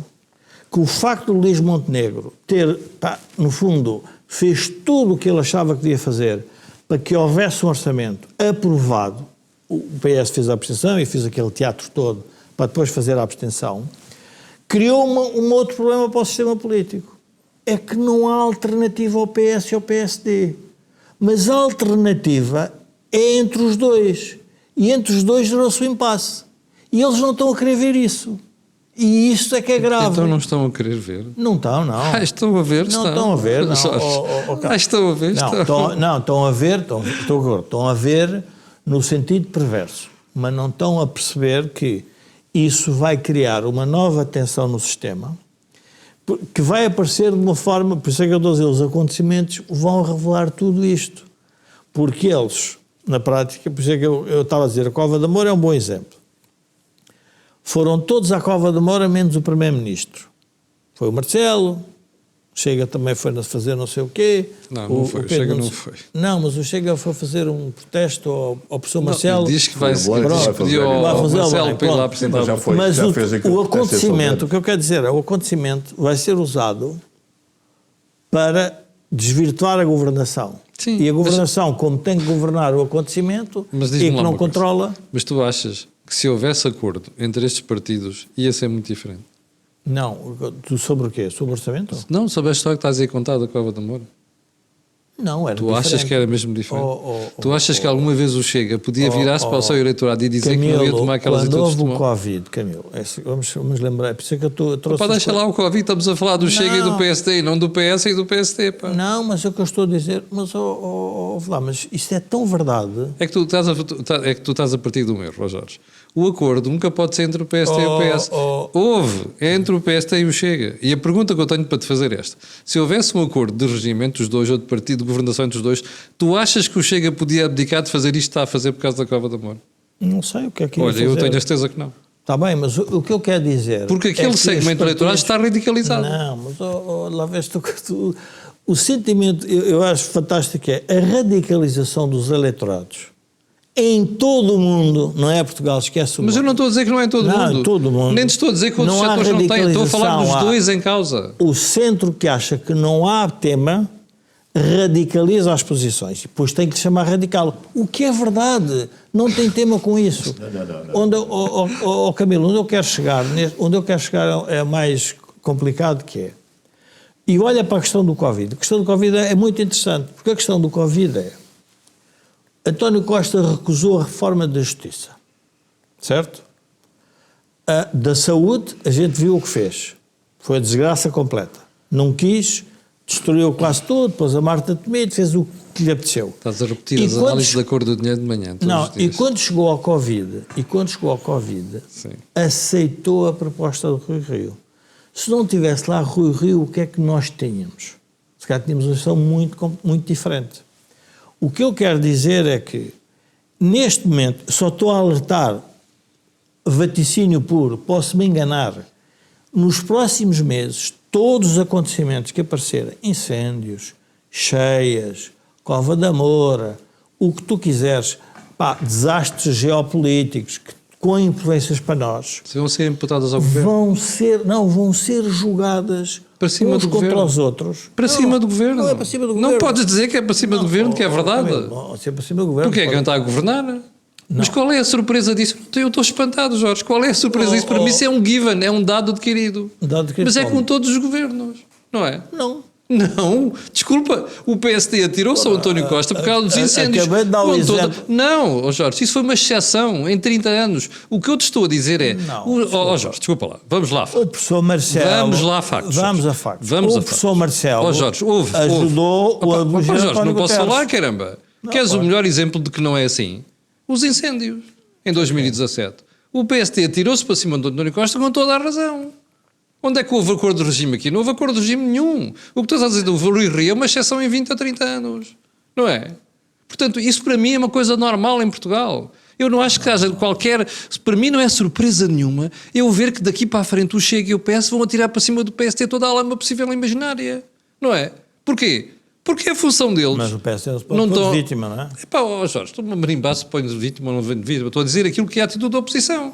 que o facto de Luís Montenegro ter, no fundo, fez tudo o que ele achava que devia fazer para que houvesse um orçamento aprovado, o PS fez a abstenção e fez aquele teatro todo para depois fazer a abstenção, criou um outro problema para o sistema político. É que não há alternativa ao PS e ao PSD. Mas a alternativa é entre os dois. E entre os dois gerou-se um impasse. E eles não estão a querer ver isso. E isso é que é grave. Então não estão a querer ver? Não estão, não. Estão a ver, não estão a ver, não. Estão a ver, estão a ver, estão a ver no sentido perverso, mas não estão a perceber que isso vai criar uma nova tensão no sistema, que vai aparecer de uma forma, por isso é que eu estou a dizer, os acontecimentos vão revelar tudo isto, porque eles, na prática, por isso é que eu estava a dizer, a Cova da Moura é um bom exemplo. Foram todos à Cova da Moura, menos o Primeiro-Ministro. Foi o Marcelo, Chega também foi fazer não sei o quê. Não foi, o Chega não foi. Não, mas o Chega foi fazer um protesto ao professor Marcelo. Diz que vai pediu ao Marcelo para ir lá apresentar. Mas o acontecimento, o que eu quero dizer é, o acontecimento vai ser usado para desvirtuar a governação. Sim, e a governação, como tem que governar o acontecimento e que não controla... Mas tu achas que se houvesse acordo entre estes partidos ia ser muito diferente? Não. Tu sobre o quê? Sobre o orçamento? Não, sobre a história que estás aí a contar da Cova da Moura. Não, era Tu diferente. achas que era mesmo diferente? Tu achas que oh, alguma vez o Chega podia virar-se para o seu eleitorado e dizer Camilo, que não ia tomar aquelas quando atitudes que houve o tomou? Covid, Camilo, vamos lembrar, é por isso que eu trouxe... Pá, deixa lá o Covid, estamos a falar do Chega e do Não. PSD, e não do PS e do PSD, pá. Não, mas é o que eu estou a dizer, mas, mas isto é tão verdade... É que tu estás a partir de um erro, ó Jorge. O acordo nunca pode ser entre o PSD e o PS. Houve, é entre o PSD e o Chega. E a pergunta que eu tenho para te fazer é esta. Se houvesse um acordo de regime entre os dois, ou de partido de governação entre os dois, tu achas que o Chega podia abdicar de fazer isto que está a fazer por causa da Cova da Moura? Não sei o que é que ia Olha, fazer. eu tenho a certeza que não. Está bem, mas o que eu quero dizer... Porque aquele que segmento eleitoral está radicalizado. Não, mas lá vês tu, o sentimento, eu acho fantástico, é a radicalização dos eleitorados em todo o mundo, não é Portugal, esquece o Mas eu não estou a dizer que não é em todo o mundo. Em todo o mundo. Nem te estou a dizer que outros Não há setores não têm. Estou a falar dos radicalização, dois em causa. O centro que acha que não há tema radicaliza as posições e depois tem que lhe chamar radical. O que é verdade, não tem tema com isso. Não. Camilo, onde eu quero chegar é mais complicado que é. E olha para a questão do Covid. A questão do Covid é muito interessante, porque a questão do Covid é António Costa recusou a reforma da Justiça, certo? Da saúde, a gente viu o que fez. Foi a desgraça completa. Não quis, destruiu quase tudo, depois a Marta Temido fez o que lhe apeteceu. Estás a repetir as análises da cor do dinheiro de manhã. Não, e quando chegou ao Covid, Sim. aceitou a proposta do Rui Rio. Se não tivesse lá Rui Rio, o que é que nós tínhamos? Se calhar tínhamos uma situação muito diferente. O que eu quero dizer é que, neste momento, só estou a alertar, vaticínio puro, posso-me enganar, nos próximos meses, todos os acontecimentos que aparecerem, incêndios, cheias, Cova da Moura, o que tu quiseres, desastres geopolíticos, com influências para nós, se vão ser imputadas ao governo? Vão ser julgadas para cima uns do contra governo. Os outros. Para cima do governo. Não é para cima do governo. Não podes dizer que é para cima do governo, que é verdade. Não, é para cima do governo. Porque é quem está a governar. Mas qual é a surpresa disso? Eu estou espantado, Jorge. Qual é a surpresa disso? Para mim isso é um given, é um dado adquirido. Mas é com todos os governos, não é? Não, desculpa, o PSD atirou-se ao António Costa por causa dos incêndios. Acabei de dar um exemplo. Não, Jorge, isso foi uma exceção em 30 anos. O que eu te estou a dizer é... Jorge, desculpa lá, vamos lá. O professor Marcelo... Vamos lá a factos. Vamos a factos. O professor Marcelo Jorge, ajudou o Albuquerque. Jorge, não posso falar, caramba. Queres o melhor exemplo de que não é assim? Os incêndios, em 2017. O PSD atirou-se para cima do António Costa com toda a razão. Onde é que houve acordo de regime aqui? Não houve acordo de regime nenhum. O que estás a dizer do Rui Rio é uma exceção em 20 a 30 anos. Não é? Portanto, isso para mim é uma coisa normal em Portugal. Eu não acho que haja qualquer... Para mim não é surpresa nenhuma eu ver que daqui para a frente o Chega e o PS vão atirar para cima do PSD toda a lama possível e imaginária. Não é? Porquê? Porque é a função deles. Mas o PSD se pode pôr de vítima, não é? Jorge, estou-me a marimbar se põe de vítima ou não de vítima. Estou a dizer aquilo que é a atitude da oposição.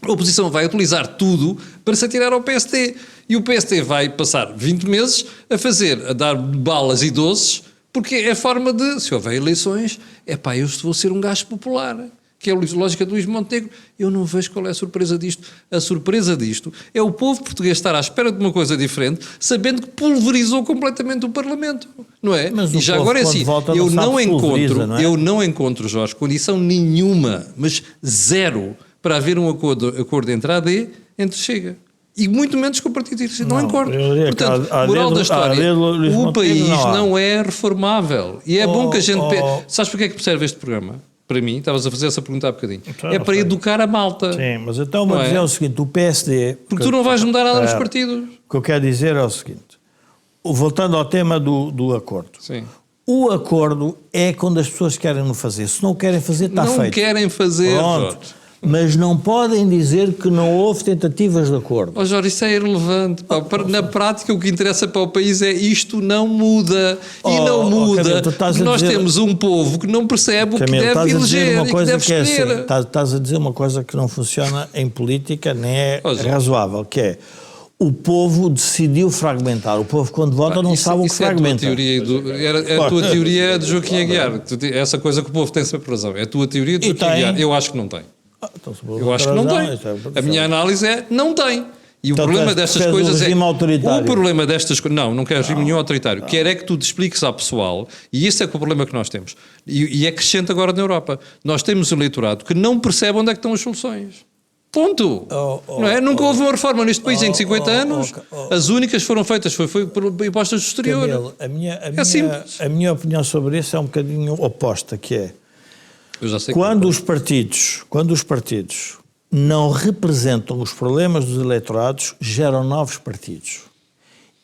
A oposição vai utilizar tudo para se atirar ao PSD. E o PSD vai passar 20 meses a dar balas e doces, porque é a forma de, se houver eleições, eu vou ser um gajo popular. Que é a lógica do Luís Montenegro. Eu não vejo qual é a surpresa disto. A surpresa disto é o povo português estar à espera de uma coisa diferente, sabendo que pulverizou completamente o Parlamento. Não é? Mas e já agora é assim, eu não encontro, Jorge, condição nenhuma, mas zero, para haver um acordo entre a AD, entre Chega. E muito menos com o Partido Socialista. Não encordo. Portanto, moral da história, o país não é reformável. E é bom que a gente... Sabes porque é que serve este programa? Para mim, estavas a fazer essa pergunta há bocadinho. É para educar a malta. Sim, mas então vou dizer o seguinte, o PSD... Porque tu não vais mudar nada nos partidos. O que eu quero dizer é o seguinte, voltando ao tema do acordo. Sim. O acordo é quando as pessoas querem não fazer. Se não querem fazer, está feito. Não querem fazer, Jorge. Mas não podem dizer que não houve tentativas de acordo. Jorge, isso é irrelevante. Na prática, o que interessa para o país é isto não muda. E não muda. Camilo, nós temos um povo que não percebe o que deve eleger e que deve escolher. Estás a dizer uma coisa que não funciona em política, nem é razoável, que é o povo decidiu fragmentar. O povo, quando vota, não sabe o que fragmenta. A tua teoria é de Joaquim Aguiar. Essa coisa que o povo tem sempre razão. É a tua teoria de Joaquim Aguiar. Eu acho que não tem. Eu acho que não tem. A minha análise é não tem. E o Então, problema destas queres coisas um regime autoritário? O problema destas coisas... Não quero regime nenhum autoritário. Quero é que tu te expliques ao pessoal, e esse é o problema que nós temos. E é crescente agora na Europa. Nós temos um eleitorado que não percebe onde é que estão as soluções. Ponto. Não é? Nunca houve uma reforma neste país em 50 anos. As únicas que foram feitas foi por impostos do exterior. Camilo, simples. a minha opinião sobre isso é um bocadinho oposta, que é... Eu já sei Quando os partidos não representam os problemas dos eleitorados, geram novos partidos.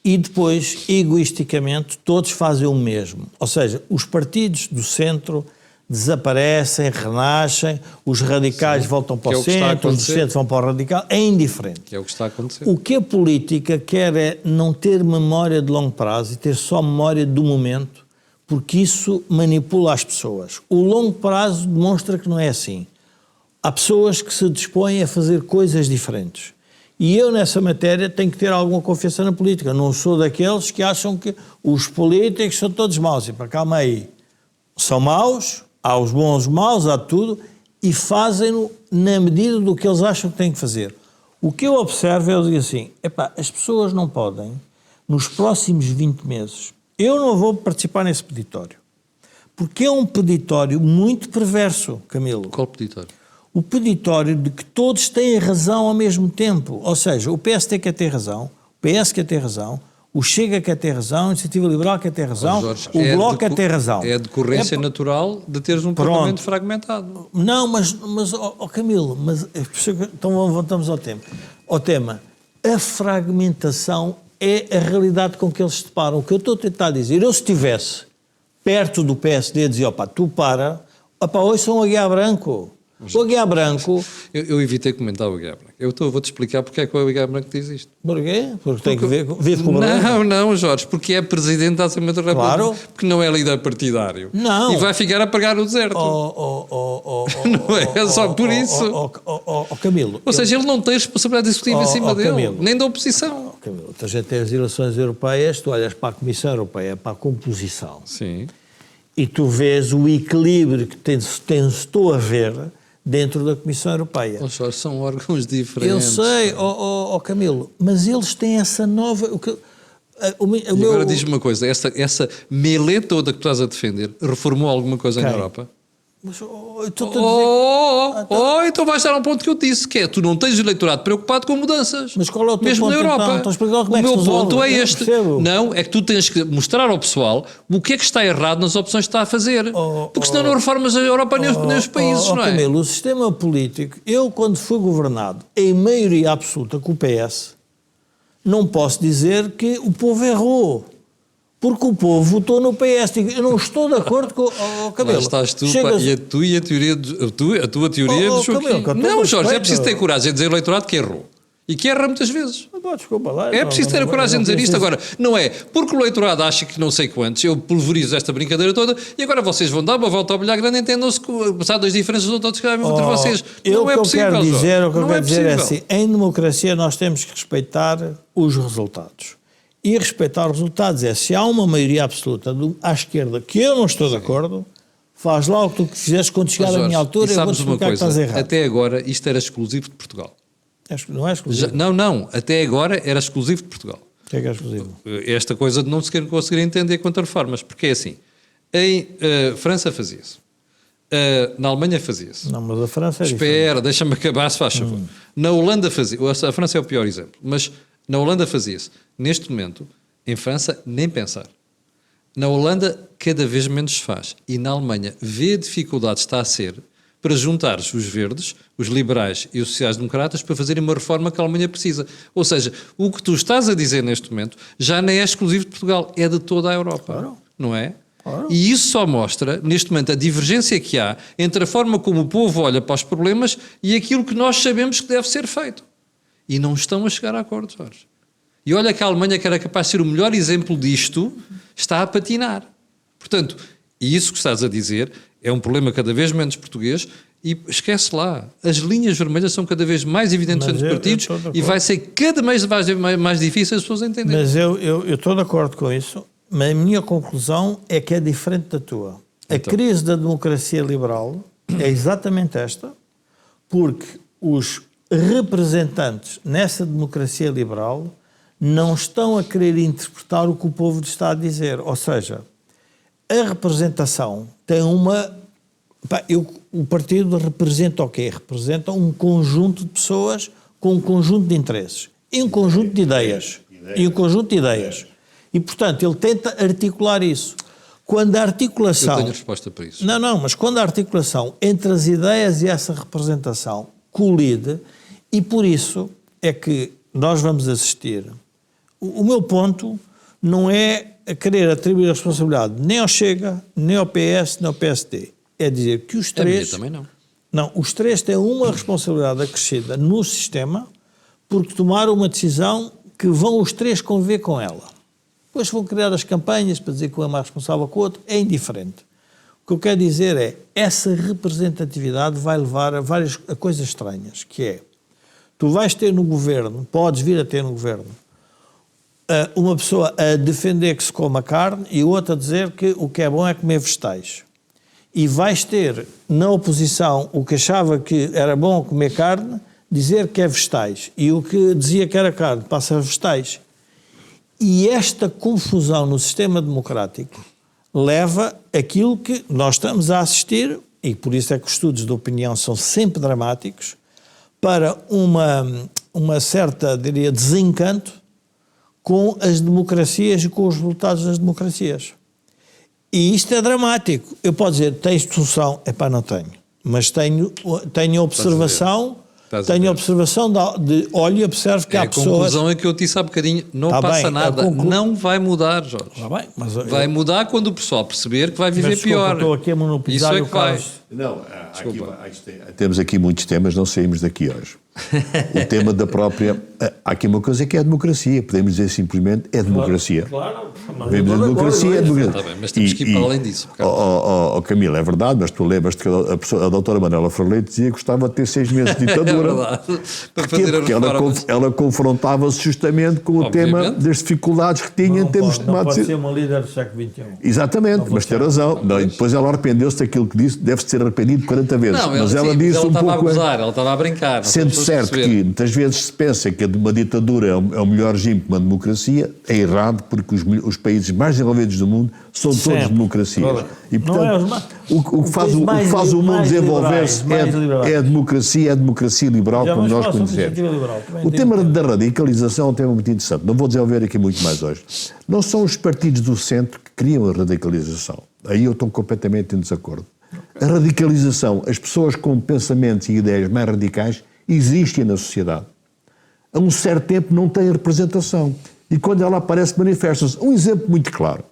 E depois, egoisticamente, todos fazem o mesmo. Ou seja, os partidos do centro desaparecem, renascem, os radicais voltam para o centro, os do centro vão para o radical, é indiferente. Que é o que está a acontecer. O que a política quer é não ter memória de longo prazo e ter só memória do momento, porque isso manipula as pessoas. O longo prazo demonstra que não é assim. Há pessoas que se dispõem a fazer coisas diferentes. E eu, nessa matéria, tenho que ter alguma confiança na política. Não sou daqueles que acham que os políticos são todos maus. E para calma aí. São maus, há os bons maus, há tudo, e fazem-no na medida do que eles acham que têm que fazer. O que eu observo é, eu digo assim, as pessoas não podem, nos próximos 20 meses, eu não vou participar nesse peditório, porque é um peditório muito perverso, Camilo. Qual peditório? O peditório de que todos têm razão ao mesmo tempo. Ou seja, o PSD quer ter razão, o PS quer ter razão, o Chega quer ter razão, a Iniciativa Liberal quer ter razão, Jorge, o Bloco quer ter razão. É a decorrência natural de teres um Parlamento fragmentado. Não, mas Camilo, então voltamos ao tema. A fragmentação é a realidade com que eles se deparam. O que eu estou a tentar dizer, eu se estivesse perto do PSD, dizia, tu hoje são o Aguiar Branco. O Aguiar Branco... Eu evitei comentar o Aguiar Branco. Vou-te explicar porque é que o Aguiar Branco diz isto. Porquê? Porque tem que ver com o Branco? Não, Jorge, porque é Presidente da Assembleia da República. Claro. Porque não é líder partidário. Não. E vai ficar a pagar o deserto. Não é só por isso. Camilo... Ou seja, ele não tem responsabilidade executiva em cima dele. Camilo, nem da oposição. Camilo, a gente tem as eleições europeias, tu olhas para a Comissão Europeia, para a composição. Sim. E tu vês o equilíbrio que estou a ver dentro da Comissão Europeia. Jorge, são órgãos diferentes. Eu sei, Camilo, mas eles têm essa nova... Agora diz-me uma coisa, essa melê toda que tu estás a defender, reformou alguma coisa na Europa? Mas, estou-te a dizer então vais dar a um ponto que eu disse, que é, tu não tens o eleitorado preocupado com mudanças. Mas qual é o teu mesmo ponto, na Europa. Então, como o é que meu se resolve? ponto é este. Não é que tu tens que mostrar ao pessoal o que é que está errado nas opções que está a fazer. Porque senão não reformas a Europa nem os países, não é? Camilo, o sistema político, eu quando fui governado, em maioria absoluta com o PS, não posso dizer que o povo errou. Porque o povo votou no PS. Eu não estou de acordo com o Camilo. Mas estás tu, e a tua teoria do Joaquim. Não, Jorge, é preciso ter coragem de dizer ao eleitorado que errou. E que erra muitas vezes. Desculpa lá. É preciso ter a coragem de dizer isto. Agora, não é porque o eleitorado acha que não sei quantos, eu pulverizo esta brincadeira toda e agora vocês vão dar uma volta ao bilhar grande, entendam-se que apesar das diferenças não todos entre vocês. Não é possível, o que eu quero dizer é assim, em democracia nós temos que respeitar os resultados. E respeitar os resultados é, se há uma maioria absoluta à esquerda que eu não estou de acordo, faz lá o que tu fizeste quando chegar a minha altura e eu vou-te explicar que estás errado. Até agora isto era exclusivo de Portugal. Não é exclusivo? Não. Até agora era exclusivo de Portugal. O que é exclusivo? Esta coisa de não se conseguir entender quanto a reformas. Porque é assim, em França fazia-se. Na Alemanha fazia-se. Não, mas a França é Espera, deixa-me acabar, se faz favor. Na Holanda fazia-se. A França é o pior exemplo. Mas na Holanda fazia-se. Neste momento, em França, nem pensar. Na Holanda, cada vez menos se faz. E na Alemanha, vê a dificuldade está a ser para juntar os verdes, os liberais e os sociais-democratas para fazerem uma reforma que a Alemanha precisa. Ou seja, o que tu estás a dizer neste momento já não é exclusivo de Portugal, é de toda a Europa. Claro. Não é? Claro. E isso só mostra, neste momento, a divergência que há entre a forma como o povo olha para os problemas e aquilo que nós sabemos que deve ser feito. E não estão a chegar a acordos, Jorge. E olha que a Alemanha, que era capaz de ser o melhor exemplo disto, está a patinar. Portanto, e isso que estás a dizer é um problema cada vez menos português e esquece lá, as linhas vermelhas são cada vez mais evidentes entre os partidos e vai ser cada vez mais difícil as pessoas entenderem. Mas eu estou de acordo com isso, mas a minha conclusão é que é diferente da tua. A crise da democracia liberal é exatamente esta, porque os representantes nessa democracia liberal não estão a querer interpretar o que o povo lhe está a dizer. Ou seja, a representação tem uma... o partido representa o quê? Representa um conjunto de pessoas com um conjunto de interesses e um conjunto de ideias. E, portanto, ele tenta articular isso. Quando a articulação... Eu tenho resposta para isso. Não, mas quando a articulação entre as ideias e essa representação colide, e por isso é que nós vamos assistir. O meu ponto não é a querer atribuir a responsabilidade nem ao Chega, nem ao PS, nem ao PSD. É dizer que os três... também não. Não, os três têm uma responsabilidade acrescida no sistema porque tomaram uma decisão que vão os três conviver com ela. Depois vão criar as campanhas para dizer que um é mais responsável que o outro, é indiferente. O que eu quero dizer é, essa representatividade vai levar a coisas estranhas, que é, tu vais ter no governo, podes vir a ter no governo, uma pessoa a defender que se coma carne e outra a dizer que o que é bom é comer vegetais. E vais ter na oposição o que achava que era bom comer carne, dizer que é vegetais. E o que dizia que era carne passa a vegetais. E esta confusão no sistema democrático leva aquilo que nós estamos a assistir, e por isso é que os estudos de opinião são sempre dramáticos, para uma certa, diria, desencanto com as democracias e com os resultados das democracias. E isto é dramático. Eu posso dizer, tens solução? Epá, não tenho. Mas tenho observação... Tenho a observação de olho e observo que há pessoas... A conclusão é que eu disse há bocadinho, não passa nada, não vai mudar, Jorge. Bem, mas vai mudar quando o pessoal perceber que vai viver pior. Estou aqui a monopolizar. Isso é que vai. Não, temos aqui muitos temas, não saímos daqui hoje. O tema da própria... Há aqui uma coisa que é a democracia, podemos dizer simplesmente, é democracia. Claro. Vemos a democracia, é democracia. Está bem, mas temos que ir para além disso. Camila, é verdade, mas tu lembras-te que a doutora Manuela Freire dizia que gostava de ter 6 meses de ditadura. É verdade. Para fazer porque ela confrontava-se justamente com o tema das dificuldades que tinha em termos de tomar decisão. Não pode ser uma líder do século XXI. Exatamente, mas tem razão. E depois ela arrependeu-se daquilo que disse, deve-se ter arrependido 40 vezes. Não, mas ela disse ela um estava pouco... a gozar, ela estava a brincar. Sendo certo que muitas vezes se pensa que uma ditadura é o melhor regime que uma democracia, é errado, porque os países mais desenvolvidos do mundo são todos democracias. Claro. E, portanto, o que faz o mundo desenvolver-se é a democracia liberal, como nós conhecemos. O tema da radicalização é um tema muito interessante. Não vou desenvolver aqui muito mais hoje. Não são os partidos do centro que criam a radicalização. Aí eu estou completamente em desacordo. A radicalização, as pessoas com pensamentos e ideias mais radicais existem na sociedade. A um certo tempo não têm representação. E quando ela aparece, manifesta-se. Um exemplo muito claro.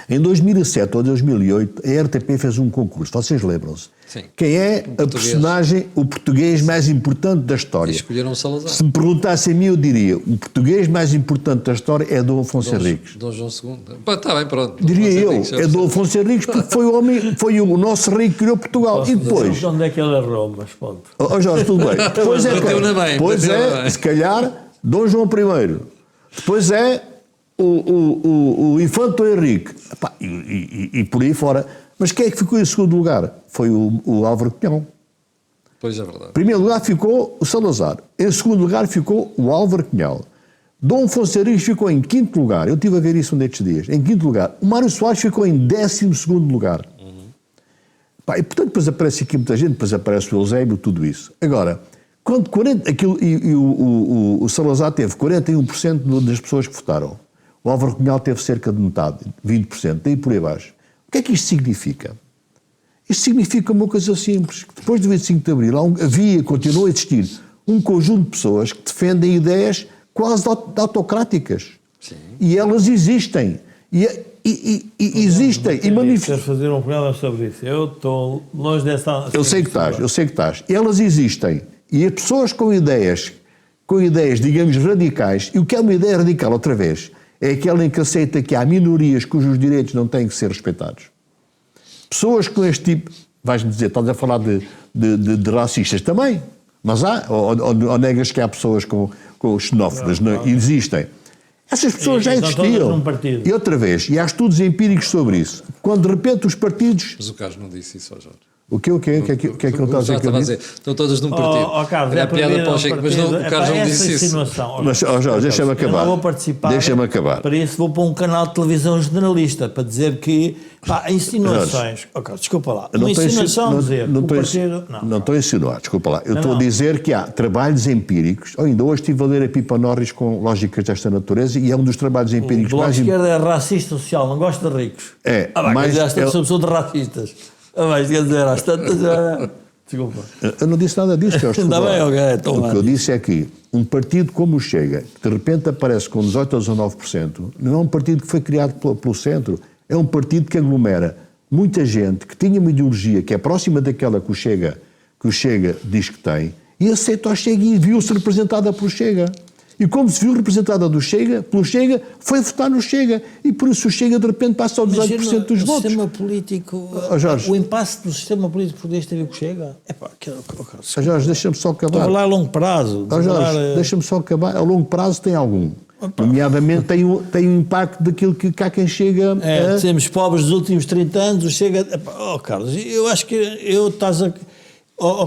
Em 2007 ou 2008, a RTP fez um concurso. Vocês lembram-se? Sim. Quem é a personagem, o português mais importante da história? E escolheram Salazar. Se me perguntassem a mim, eu diria, o português mais importante da história é Dom Afonso Henriques. Dom João II. Está bem, pronto. Diria eu, é Dom Afonso Henriques, porque foi o nosso rei que criou Portugal. E depois... Onde é que ele errou, mas ponto. Jorge, tudo bem. Depois se calhar, Dom João I. Depois é o Infante Henrique. Epá, e por aí fora. Mas quem é que ficou em segundo lugar? Foi o Álvaro Cunhal. Pois é verdade. Em primeiro lugar ficou o Salazar. Em segundo lugar ficou o Álvaro Cunhal. Dom Afonso Henriques ficou em quinto lugar. Eu estive a ver isso um destes dias. Em quinto lugar. O Mário Soares ficou em 12º lugar. Pá, e portanto depois aparece aqui muita gente, depois aparece o Eusébio, tudo isso. Agora, quando o Salazar teve 41% das pessoas que votaram. O Álvaro Cunhal teve cerca de metade, 20%, daí por aí abaixo. O que é que isto significa? Isto significa uma coisa simples, que depois do 25 de Abril continua a existir um conjunto de pessoas que defendem ideias quase autocráticas. Sim. E elas existem. E existem. E manifestam. Fazer um programa sobre isso. Eu estou longe dessa... Eu sei que estás. Elas existem. E as pessoas com ideias, digamos, radicais, e o que é uma ideia radical, outra vez, é aquela em que aceita que há minorias cujos direitos não têm que ser respeitados. Pessoas com este tipo, vais-me dizer, estás a falar de racistas também, mas há, ou negas que há pessoas com xenófobas, não existem. Essas pessoas já existiam. E outra vez, e há estudos empíricos sobre isso. Quando de repente os partidos... Mas o Carlos não disse isso ao Jorge. O que é que ele está a dizer que eu disse? Estão todas num partido. Carlos, Era a piada para o Chega, mas não, o Carlos não disse isso. Mas, Jorge, deixa-me acabar. Eu não vou participar. Deixa-me acabar. Para isso vou para um canal de televisão generalista, para dizer que insinuações... Carlos, desculpa lá. Uma insinuação dizer que o partido... Não estou a insinuar, desculpa lá. Eu estou a dizer que há trabalhos empíricos. Ainda hoje estive a ler a Pipa Norris com lógicas desta natureza e é um dos trabalhos empíricos mais... O Bloco de mais... Esquerda é racista social, não gosta de ricos. É, mas já estamos pessoas de racistas. Mas quer dizer, às tantas... Desculpa. Eu não disse nada disso, Jorge. Ainda bem, ok. O que eu disse é que um partido como o Chega, que de repente aparece com 18 ou 19%, não é um partido que foi criado pelo centro, é um partido que aglomera muita gente que tinha uma ideologia que é próxima daquela que o Chega diz que tem, e aceita o Chega e viu-se representada pelo Chega. E como se viu representada pelo Chega, foi votar no Chega. E por isso o Chega de repente passa ao 18% dos votos. O sistema político, o impasse do sistema político português teve com o Chega? Jorge, deixa-me só acabar. Estou a falar a longo prazo. Jorge, deixa-me só acabar. A longo prazo tem algum. Nomeadamente tem o impacto daquilo que cá quem chega... Temos pobres dos últimos 30 anos, o Chega... Carlos, eu acho que estás a...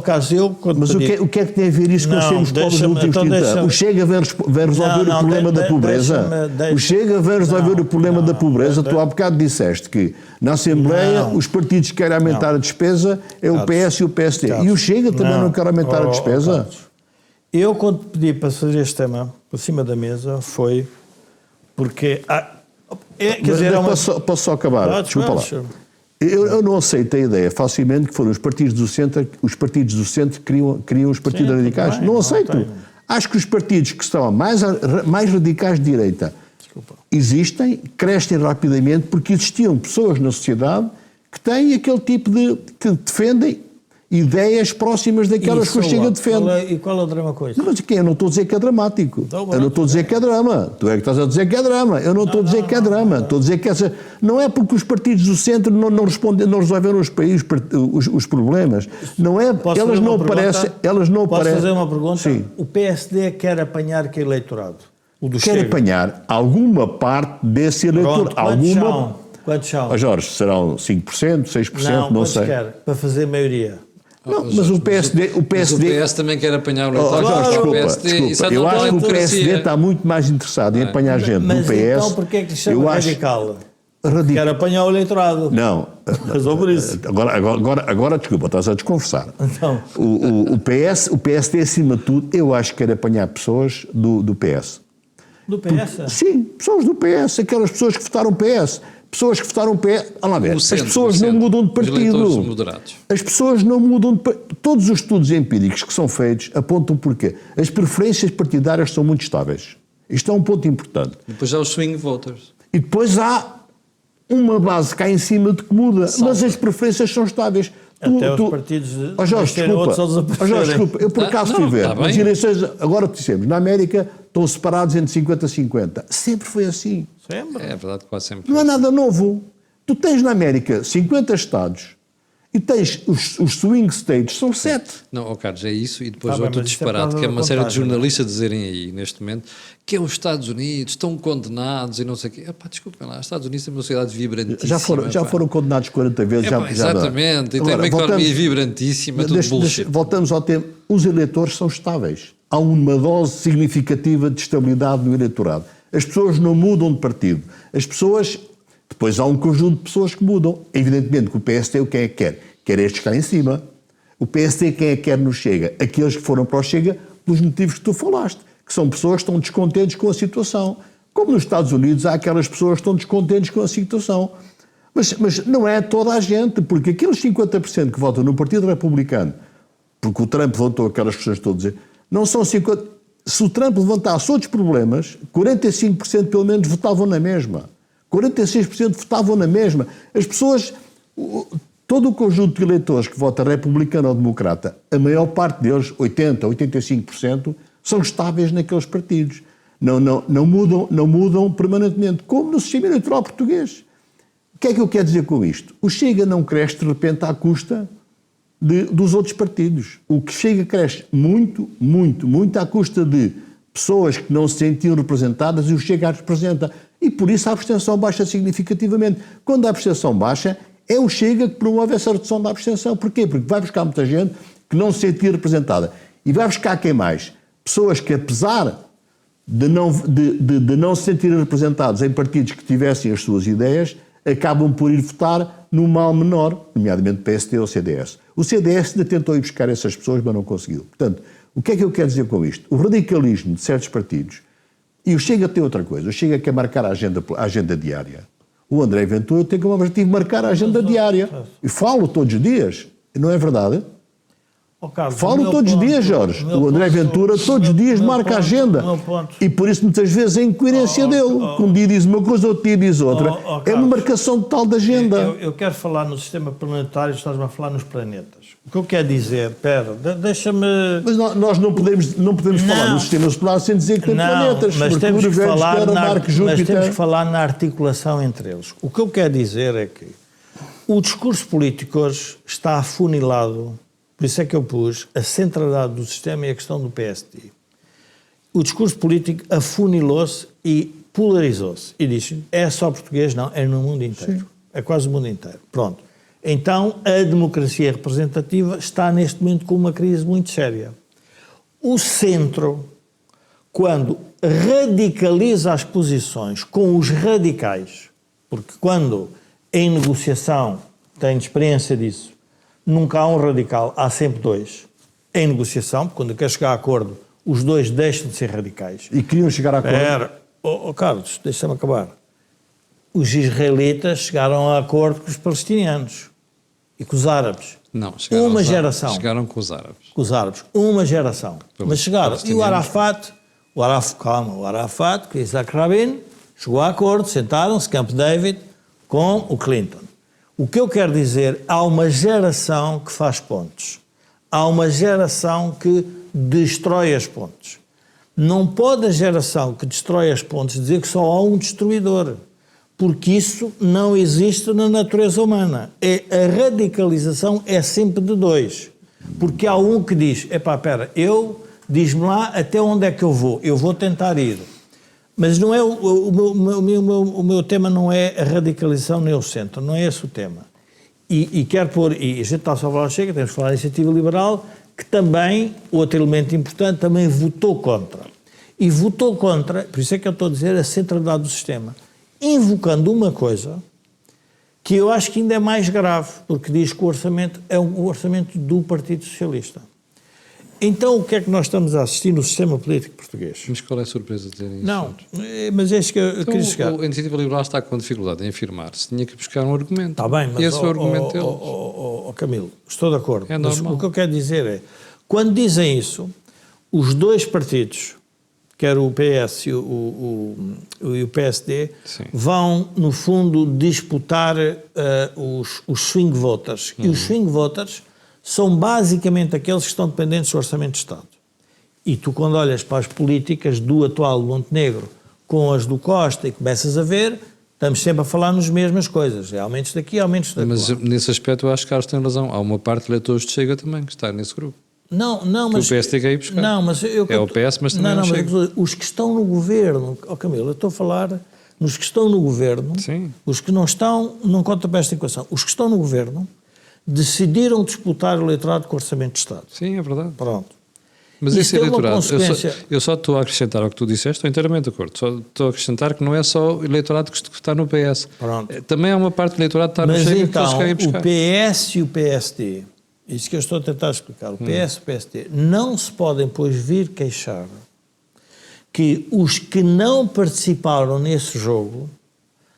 Carlos, mas o que é que tem a ver isso com sermos pobres nos últimos 30 anos? O Chega vai resolver o problema da pobreza? O Chega vai resolver o problema da pobreza? Tu há bocado disseste que na Assembleia os partidos que querem aumentar a despesa é o PS e o PSD. E o Chega também não quer aumentar a despesa? Eu, quando pedi para fazer este tema por cima da mesa, foi porque... Posso só acabar? Desculpa lá. Eu não aceito a ideia facilmente que foram os partidos do centro que criam os partidos radicais. Também, não aceito. Acho que os partidos que estão mais radicais de direita existem, crescem rapidamente porque existiam pessoas na sociedade que têm aquele tipo que defendem ideias próximas daquelas que o Chega defende. E qual é o drama com isso? Eu não estou a dizer que é dramático. Eu não estou a dizer que é drama. Tu é que estás a dizer que é drama. Eu não estou a dizer que é drama. Estou a dizer que não é porque os partidos do centro não resolveram os problemas. Não é. Elas não aparecem. Posso fazer uma pergunta? Sim. O PSD quer apanhar que eleitorado? O do quer Chega. Apanhar alguma parte desse eleitorado. Quantos são? Jorge, serão 5%, 6%, não sei. Quer? Para fazer maioria. Não, mas o PSD... o PS também quer apanhar o eleitorado. Desculpa. Eu acho que o PSD está muito mais interessado em apanhar gente do PS. Mas então porquê é que lhe chama radical? Quer apanhar o eleitorado. Não. Resolve isso. Agora, desculpa, estás a desconversar. Então. O PSD, acima de tudo, eu acho que quer apanhar pessoas do PS. Do PS? Sim, pessoas do PS, aquelas pessoas que votaram PS. Pessoas que votaram PS, as pessoas não mudam de partido. As pessoas não mudam de partido. Todos os estudos empíricos que são feitos apontam porquê. As preferências partidárias são muito estáveis. Isto é um ponto importante. Depois há os swing voters. E depois há uma base cá em cima de que muda, mas as preferências são estáveis. Os partidos Jorge, desculpa, eu por acaso fui ver. As eleições, agora dissemos, na América estão separados entre 50-50. Sempre foi assim. Sempre. É verdade, quase sempre. Não é nada novo. Tu tens na América 50 estados e tens os swing states, são 7. Não, Carlos, é isso, e depois outro disparate, que é uma série de jornalistas dizerem aí, neste momento, que é os Estados Unidos, estão condenados e não sei o quê. Desculpem lá, os Estados Unidos têm uma sociedade vibrantíssima. Já foram condenados 40 vezes. Exatamente, e tem uma economia vibrantíssima, tudo bullshit. Voltamos ao tema, os eleitores são estáveis. Há uma dose significativa de estabilidade no eleitorado. As pessoas não mudam de partido. As pessoas... Depois há um conjunto de pessoas que mudam. Evidentemente que o PSD, o que é que quer? Quer estes cá em cima. O PSD, quem é que quer no Chega? Aqueles que foram para o Chega pelos motivos que tu falaste, que são pessoas que estão descontentes com a situação. Como nos Estados Unidos há aquelas pessoas que estão descontentes com a situação. Mas não é toda a gente, porque aqueles 50% que votam no Partido Republicano, porque o Trump votou aquelas pessoas que estou a dizer, não são 50%. Se o Trump levantasse outros problemas, 45% pelo menos votavam na mesma. 46% votavam na mesma. As pessoas, todo o conjunto de eleitores que vota republicano ou democrata, a maior parte deles, 80%, 85%, são estáveis naqueles partidos. Não mudam permanentemente, como no sistema eleitoral português. O que é que eu quero dizer com isto? O Chega não cresce de repente à custa dos outros partidos. O que Chega cresce muito, muito, muito à custa de pessoas que não se sentiam representadas e o Chega as representa. E por isso a abstenção baixa significativamente. Quando a abstenção baixa, É o Chega que promove essa redução da abstenção. Porquê? Porque vai buscar muita gente que não se sentia representada. E vai buscar quem mais? Pessoas que, apesar de não se sentirem representados em partidos que tivessem as suas ideias, acabam por ir votar no mal menor, nomeadamente PSD ou CDS. O CDS ainda tentou ir buscar essas pessoas, mas não conseguiu. Portanto, o que é que eu quero dizer com isto? O radicalismo de certos partidos, e o Chega tem outra coisa, o Chega quer marcar a agenda diária. O André Ventura tem como objetivo marcar a agenda diária. E falo todos os dias, não é verdade? Carlos, falo todos os dias, Jorge. O André Ventura todos os dias marca a agenda. E por isso muitas vezes é a incoerência dele. Que um dia diz uma coisa, outro dia diz outra. É uma marcação total da agenda. Eu quero falar no sistema planetário, estás-me a falar nos planetas. O que eu quero dizer, deixa-me... Mas nós não podemos falar no sistema solar sem dizer que tem planetas. Mas temos que falar na articulação entre eles. O que eu quero dizer é que o discurso político hoje está afunilado. Por isso é que eu pus a centralidade do sistema e a questão do PSD. O discurso político afunilou-se e polarizou-se. E disse, é só português? Não, é no mundo inteiro. Sim. É quase o mundo inteiro. Pronto. Então, a democracia representativa está neste momento com uma crise muito séria. O centro, quando radicaliza as posições com os radicais, porque quando em negociação, tenho experiência disso, nunca há um radical, há sempre dois. Em negociação, quando quer chegar a acordo, os dois deixam de ser radicais. E queriam chegar a acordo? Carlos, deixa-me acabar. Os israelitas chegaram a acordo com os palestinianos e com os árabes. Não, chegaram uma geração. Chegaram com os árabes. Com os árabes. Uma geração. Mas chegaram. E o Arafat, que Isaac Rabin, chegou a acordo, sentaram-se, Camp David, com o Clinton. O que eu quero dizer, há uma geração que faz pontes. Há uma geração que destrói as pontes. Não pode a geração que destrói as pontes dizer que só há um destruidor, porque isso não existe na natureza humana. A radicalização é sempre de dois, porque há um que diz, diz-me lá até onde é que eu vou tentar ir. Mas não é o meu tema não é a radicalização nem o centro, não é esse o tema. E quero pôr, e a gente está só a falar Chega, temos que falar da Iniciativa Liberal, que também, outro elemento importante, também votou contra. E votou contra, por isso é que eu estou a dizer, a centralidade do sistema, invocando uma coisa que eu acho que ainda é mais grave, porque diz que o orçamento é o orçamento do Partido Socialista. Então, o que é que nós estamos a assistir no sistema político português? Mas qual é a surpresa de dizer isso? Não, mas é isso que eu queria chegar. A Iniciativa Liberal está com dificuldade em afirmar-se. Tinha que buscar um argumento. Está bem, mas... E esse é o argumento deles. Camilo, estou de acordo. É mas normal. O que eu quero dizer é, quando dizem isso, os dois partidos, quer o PS e o PSD, sim, vão, no fundo, disputar os swing voters. E os swing voters são basicamente aqueles que estão dependentes do Orçamento de Estado. E tu, quando olhas para as políticas do atual Montenegro com as do Costa e começas a ver, estamos sempre a falar nas mesmas coisas. É aumentos daqui, aumentos daqui. Mas nesse aspecto eu acho que Carlos tem razão. Há uma parte de eleitores de Chega também que está nesse grupo. Não, mas... Que o PSD quer ir buscar. Não, mas é o PS, mas também não Chega. Mas os que estão no governo... Camilo, eu estou a falar nos que estão no governo. Sim. Os que não estão, não contam para esta equação. Os que estão no governo decidiram disputar o eleitorado com o Orçamento de Estado. Sim, é verdade. Pronto. Mas esse eleitorado, eu só estou a acrescentar ao que tu disseste, estou inteiramente de acordo, só estou a acrescentar que não é só o eleitorado que está no PS. Pronto. Também há uma parte do eleitorado que está no Chega que eles querem buscar. O PS e o PSD, isso que eu estou a tentar explicar, o PS e o PSD, não se podem, pois, vir queixar que os que não participaram nesse jogo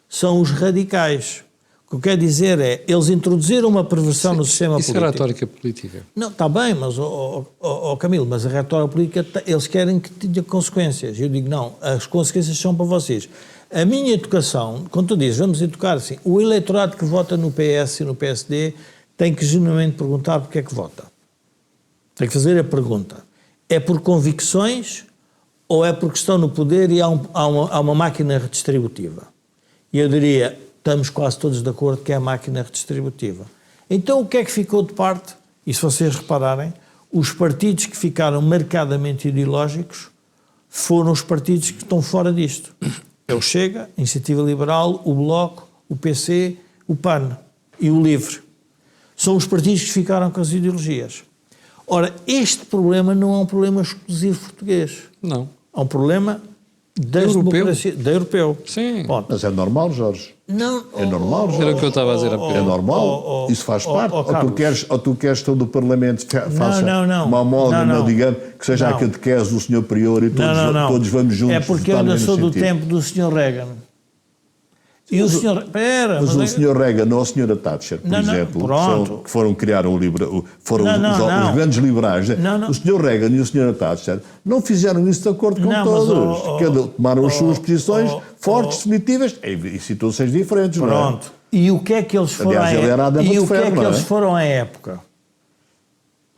são os radicais. O que eu quero dizer é, eles introduziram uma perversão no sistema político. Isso é retórica política. Não, está bem, mas, Camilo, mas a retórica política, eles querem que tenha consequências. Eu digo, não, as consequências são para vocês. A minha educação, quando tu dizes, vamos educar assim, o eleitorado que vota no PS e no PSD tem que genuinamente perguntar porque é que vota. Tem que fazer a pergunta. É por convicções ou é porque estão no poder e há uma máquina redistributiva? E eu diria... Estamos quase todos de acordo que é a máquina redistributiva. Então, o que é que ficou de parte? E se vocês repararem, os partidos que ficaram marcadamente ideológicos foram os partidos que estão fora disto. É o Chega, a Iniciativa Liberal, o Bloco, o PC, o PAN. e o LIVRE. São os partidos que ficaram com as ideologias. Ora, este problema não é um problema exclusivo português. Não. É um problema da democracia, da europeu. Sim. Bom, Mas é normal, Jorge. não, É normal, Jorge. Era o que eu estava a dizer há pouco. É normal, isso faz parte. Ou tu queres todo o Parlamento faça não. uma amálgama, digamos, que seja Não. a catequese do Sr. Prior e todos vamos juntos. É porque eu votar ainda nesse sou do sentido. tempo do Sr. Reagan. E o Sr. Pera, Mas o Sr. Reagan ou a Sra. Thatcher, por Não, exemplo, pronto. que foram criar foram os grandes liberais. Não. O Sr. Reagan e a Sra. Thatcher não fizeram isso de acordo com Não, todos. Tomaram as suas posições fortes, definitivas, em situações diferentes. Pronto. Não é? E o que é que eles foram Aliás, ele era a dama e de o que é ferro, que não é? eles foram à época?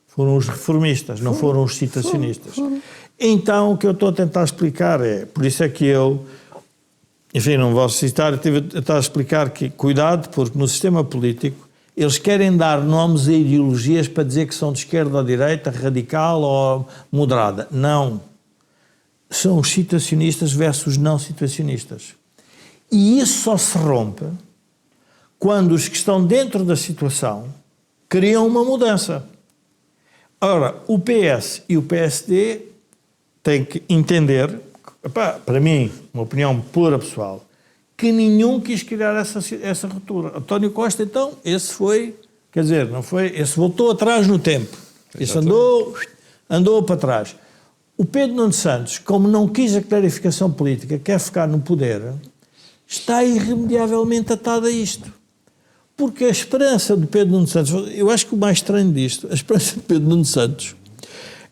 Foram os reformistas, não foram os citacionistas. Então, o que eu estou a tentar explicar é, por isso é que eu, enfim, não vou citar, estive a tentar explicar que, cuidado, porque no sistema político eles querem dar nomes a ideologias para dizer que são de esquerda ou direita, radical ou moderada. Não. São os citacionistas versus não citacionistas. E isso só se rompe quando os que estão dentro da situação criam uma mudança. Ora, o PS e o PSD têm que entender, para mim, uma opinião pura pessoal, que nenhum quis criar essa ruptura. António Costa, então, esse foi, quer dizer, não foi, esse voltou atrás no tempo. Esse andou para trás. O Pedro Nuno Santos, como não quis a clarificação política, quer ficar no poder, está irremediavelmente atado a isto. Porque a esperança do Pedro Nuno Santos, eu acho que o mais estranho disto, a esperança de Pedro Nuno Santos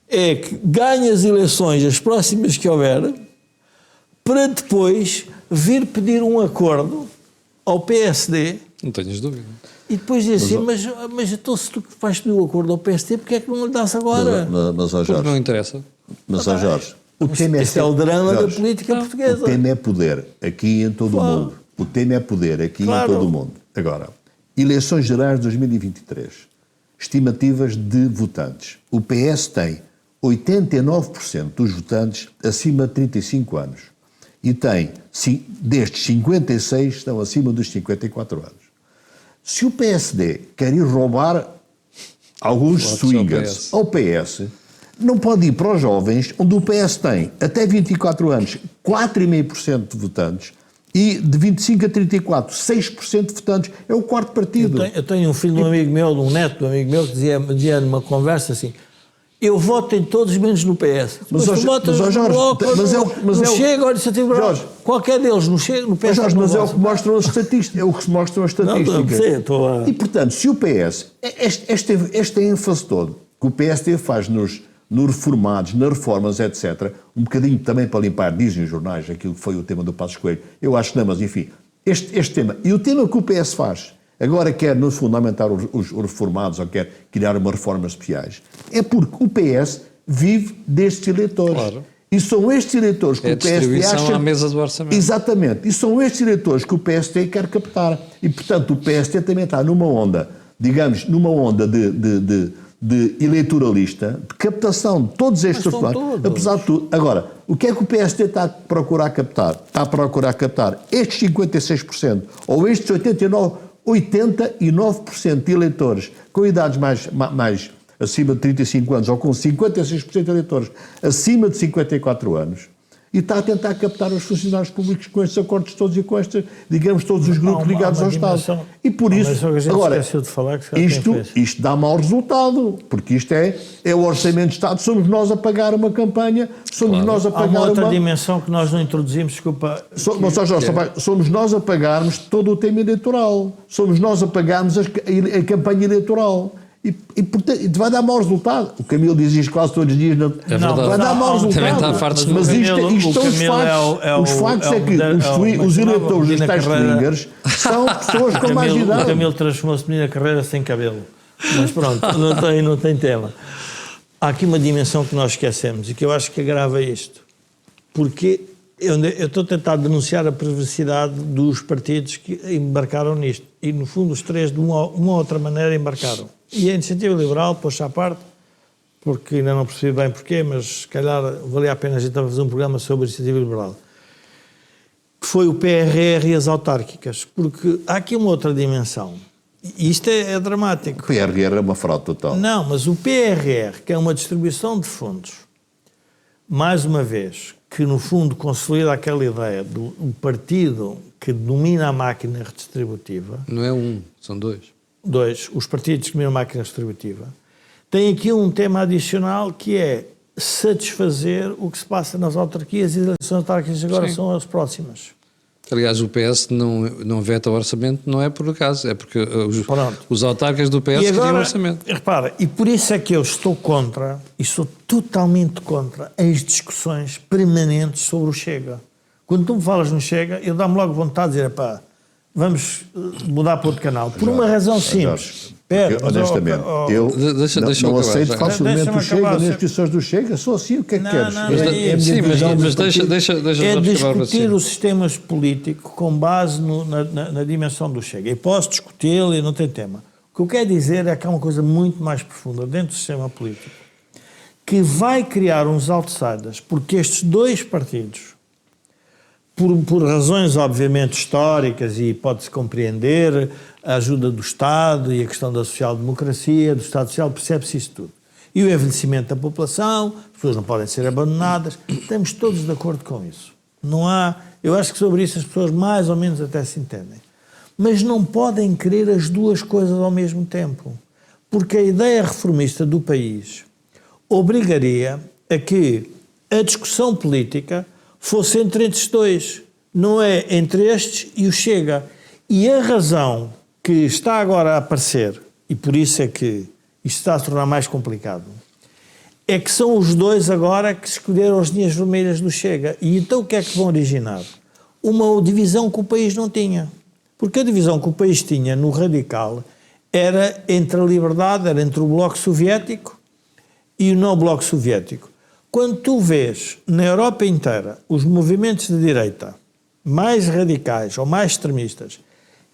é que ganhe as eleições, as próximas que houver, para depois vir pedir um acordo ao PSD. Não tenhas dúvida. E depois dizer assim, mas então se tu vais pedir um acordo ao PSD, porque é que não lhe dás agora? Mas ó Porque não Jorge, interessa. Jorge, o tema Esse é o drama Jorge, da política portuguesa. O tema é poder aqui em todo o mundo. O tema é poder aqui em todo o mundo. Agora, eleições gerais de 2023. Estimativas de votantes. O PS tem 89% dos votantes acima de 35 anos. E tem, destes 56, estão acima dos 54 anos. Se o PSD quer ir roubar alguns swingers ao PS, não pode ir para os jovens, onde o PS tem, até 24 anos, 4,5% de votantes, e de 25 a 34, 6% de votantes. É o quarto partido. Eu tenho um filho de um amigo meu, de um neto de um amigo meu, que dizia numa conversa assim: eu voto em todos menos no PS. Mas tu votas no Bloco, no Chega, ou Iniciativa Liberal. Qualquer deles, no Chega, no PS. Jorge, mas é o que mostram as estatísticas. É o que se mostram as estatísticas. E, portanto, se o PS, este ênfase todo que o PSD faz nos reformados, nas reformas, etc., um bocadinho também para limpar, dizem os jornais, aquilo que foi o tema do Passos Coelho. Eu acho que não, mas enfim, este tema. E o tema que o PS faz, agora quer, no fundo, aumentar os reformados ou quer criar umas reformas especiais, é porque o PS vive destes eleitores. Claro. E são estes eleitores que o PSD acha... à mesa do orçamento. Exatamente. E são estes eleitores que o PSD quer captar. E, portanto, o PSD também está numa onda, digamos, de eleitoralista, de captação de todos estes eleitores, apesar de tudo. Agora, o que é que o PSD está a procurar captar? Está a procurar captar estes 56% ou estes 89% de eleitores com idades mais acima de 35 anos ou com 56% de eleitores acima de 54 anos e está a tentar captar os funcionários públicos com estes acordos todos e com estes, digamos, todos os grupos ligados ao Estado. E por isso, agora, isto dá mau resultado, porque isto é o Orçamento de Estado, somos nós a pagar uma campanha, somos nós a pagar uma outra dimensão que nós não introduzimos, desculpa. Somos nós a pagarmos todo o tema eleitoral, somos nós a pagarmos a campanha eleitoral. E portanto, vai dar mau resultado. O Camilo diz isto quase todos os dias. Vai dar mau resultado. Também está farto de... Mas isto são os factos. Os factos é que os eleitores dos tais swingers são pessoas com mais idade. O Camilo transformou-se menina carreira sem cabelo. Mas pronto, não tem tema. Há aqui uma dimensão que nós esquecemos e que eu acho que agrava isto. Porque eu estou a tentar denunciar a perversidade dos partidos que embarcaram nisto. E, no fundo, os três, de uma ou outra maneira, embarcaram. E a Iniciativa Liberal, pôs à parte, porque ainda não percebi bem porquê, mas se calhar valia a pena a gente fazer um programa sobre a Iniciativa Liberal, que foi o PRR e as autárquicas, porque há aqui uma outra dimensão. Isto é dramático. O PRR é uma fraude total. Não, mas o PRR, que é uma distribuição de fundos, mais uma vez, que no fundo consolida aquela ideia do partido que domina a máquina redistributiva. Não é um, são dois. Os partidos que dominam a máquina redistributiva, tem aqui um tema adicional que é satisfazer o que se passa nas autarquias, e as eleições autárquicas agora Sim. são as próximas. Aliás, o PS não veta o orçamento, não é por acaso, é porque os autarcas do PS queriam orçamento. Repara, e por isso é que eu estou contra, e sou totalmente contra, as discussões permanentes sobre o Chega. Quando tu me falas no Chega, eu dá-me logo vontade de dizer, pá, vamos mudar para outro canal. Por uma razão simples. Porque, honestamente, eu não aceito facilmente o Chega nas discussões do Chega. Sou assim, o que é que queres? Mas deixa discutir os sistemas políticos com base na dimensão do Chega. E posso discuti-lo e não tem tema. O que eu quero dizer é que há uma coisa muito mais profunda dentro do sistema político que vai criar uns outsiders, porque estes dois partidos, por razões obviamente históricas, e pode-se compreender a ajuda do Estado e a questão da social-democracia, do Estado Social, percebe-se isso tudo. E o envelhecimento da população, as pessoas não podem ser abandonadas, estamos todos de acordo com isso. Não há, eu acho que sobre isso as pessoas mais ou menos até se entendem. Mas não podem querer as duas coisas ao mesmo tempo, porque a ideia reformista do país obrigaria a que a discussão política fosse entre estes dois, não é entre estes e o Chega. E a razão que está agora a aparecer, e por isso é que isto está a se tornar mais complicado, é que são os dois agora que escolheram as linhas vermelhas do Chega. E então o que é que vão originar? Uma divisão que o país não tinha. Porque a divisão que o país tinha no radical era entre a liberdade, era entre o Bloco Soviético e o não Bloco Soviético. Quando tu vês na Europa inteira os movimentos de direita mais radicais ou mais extremistas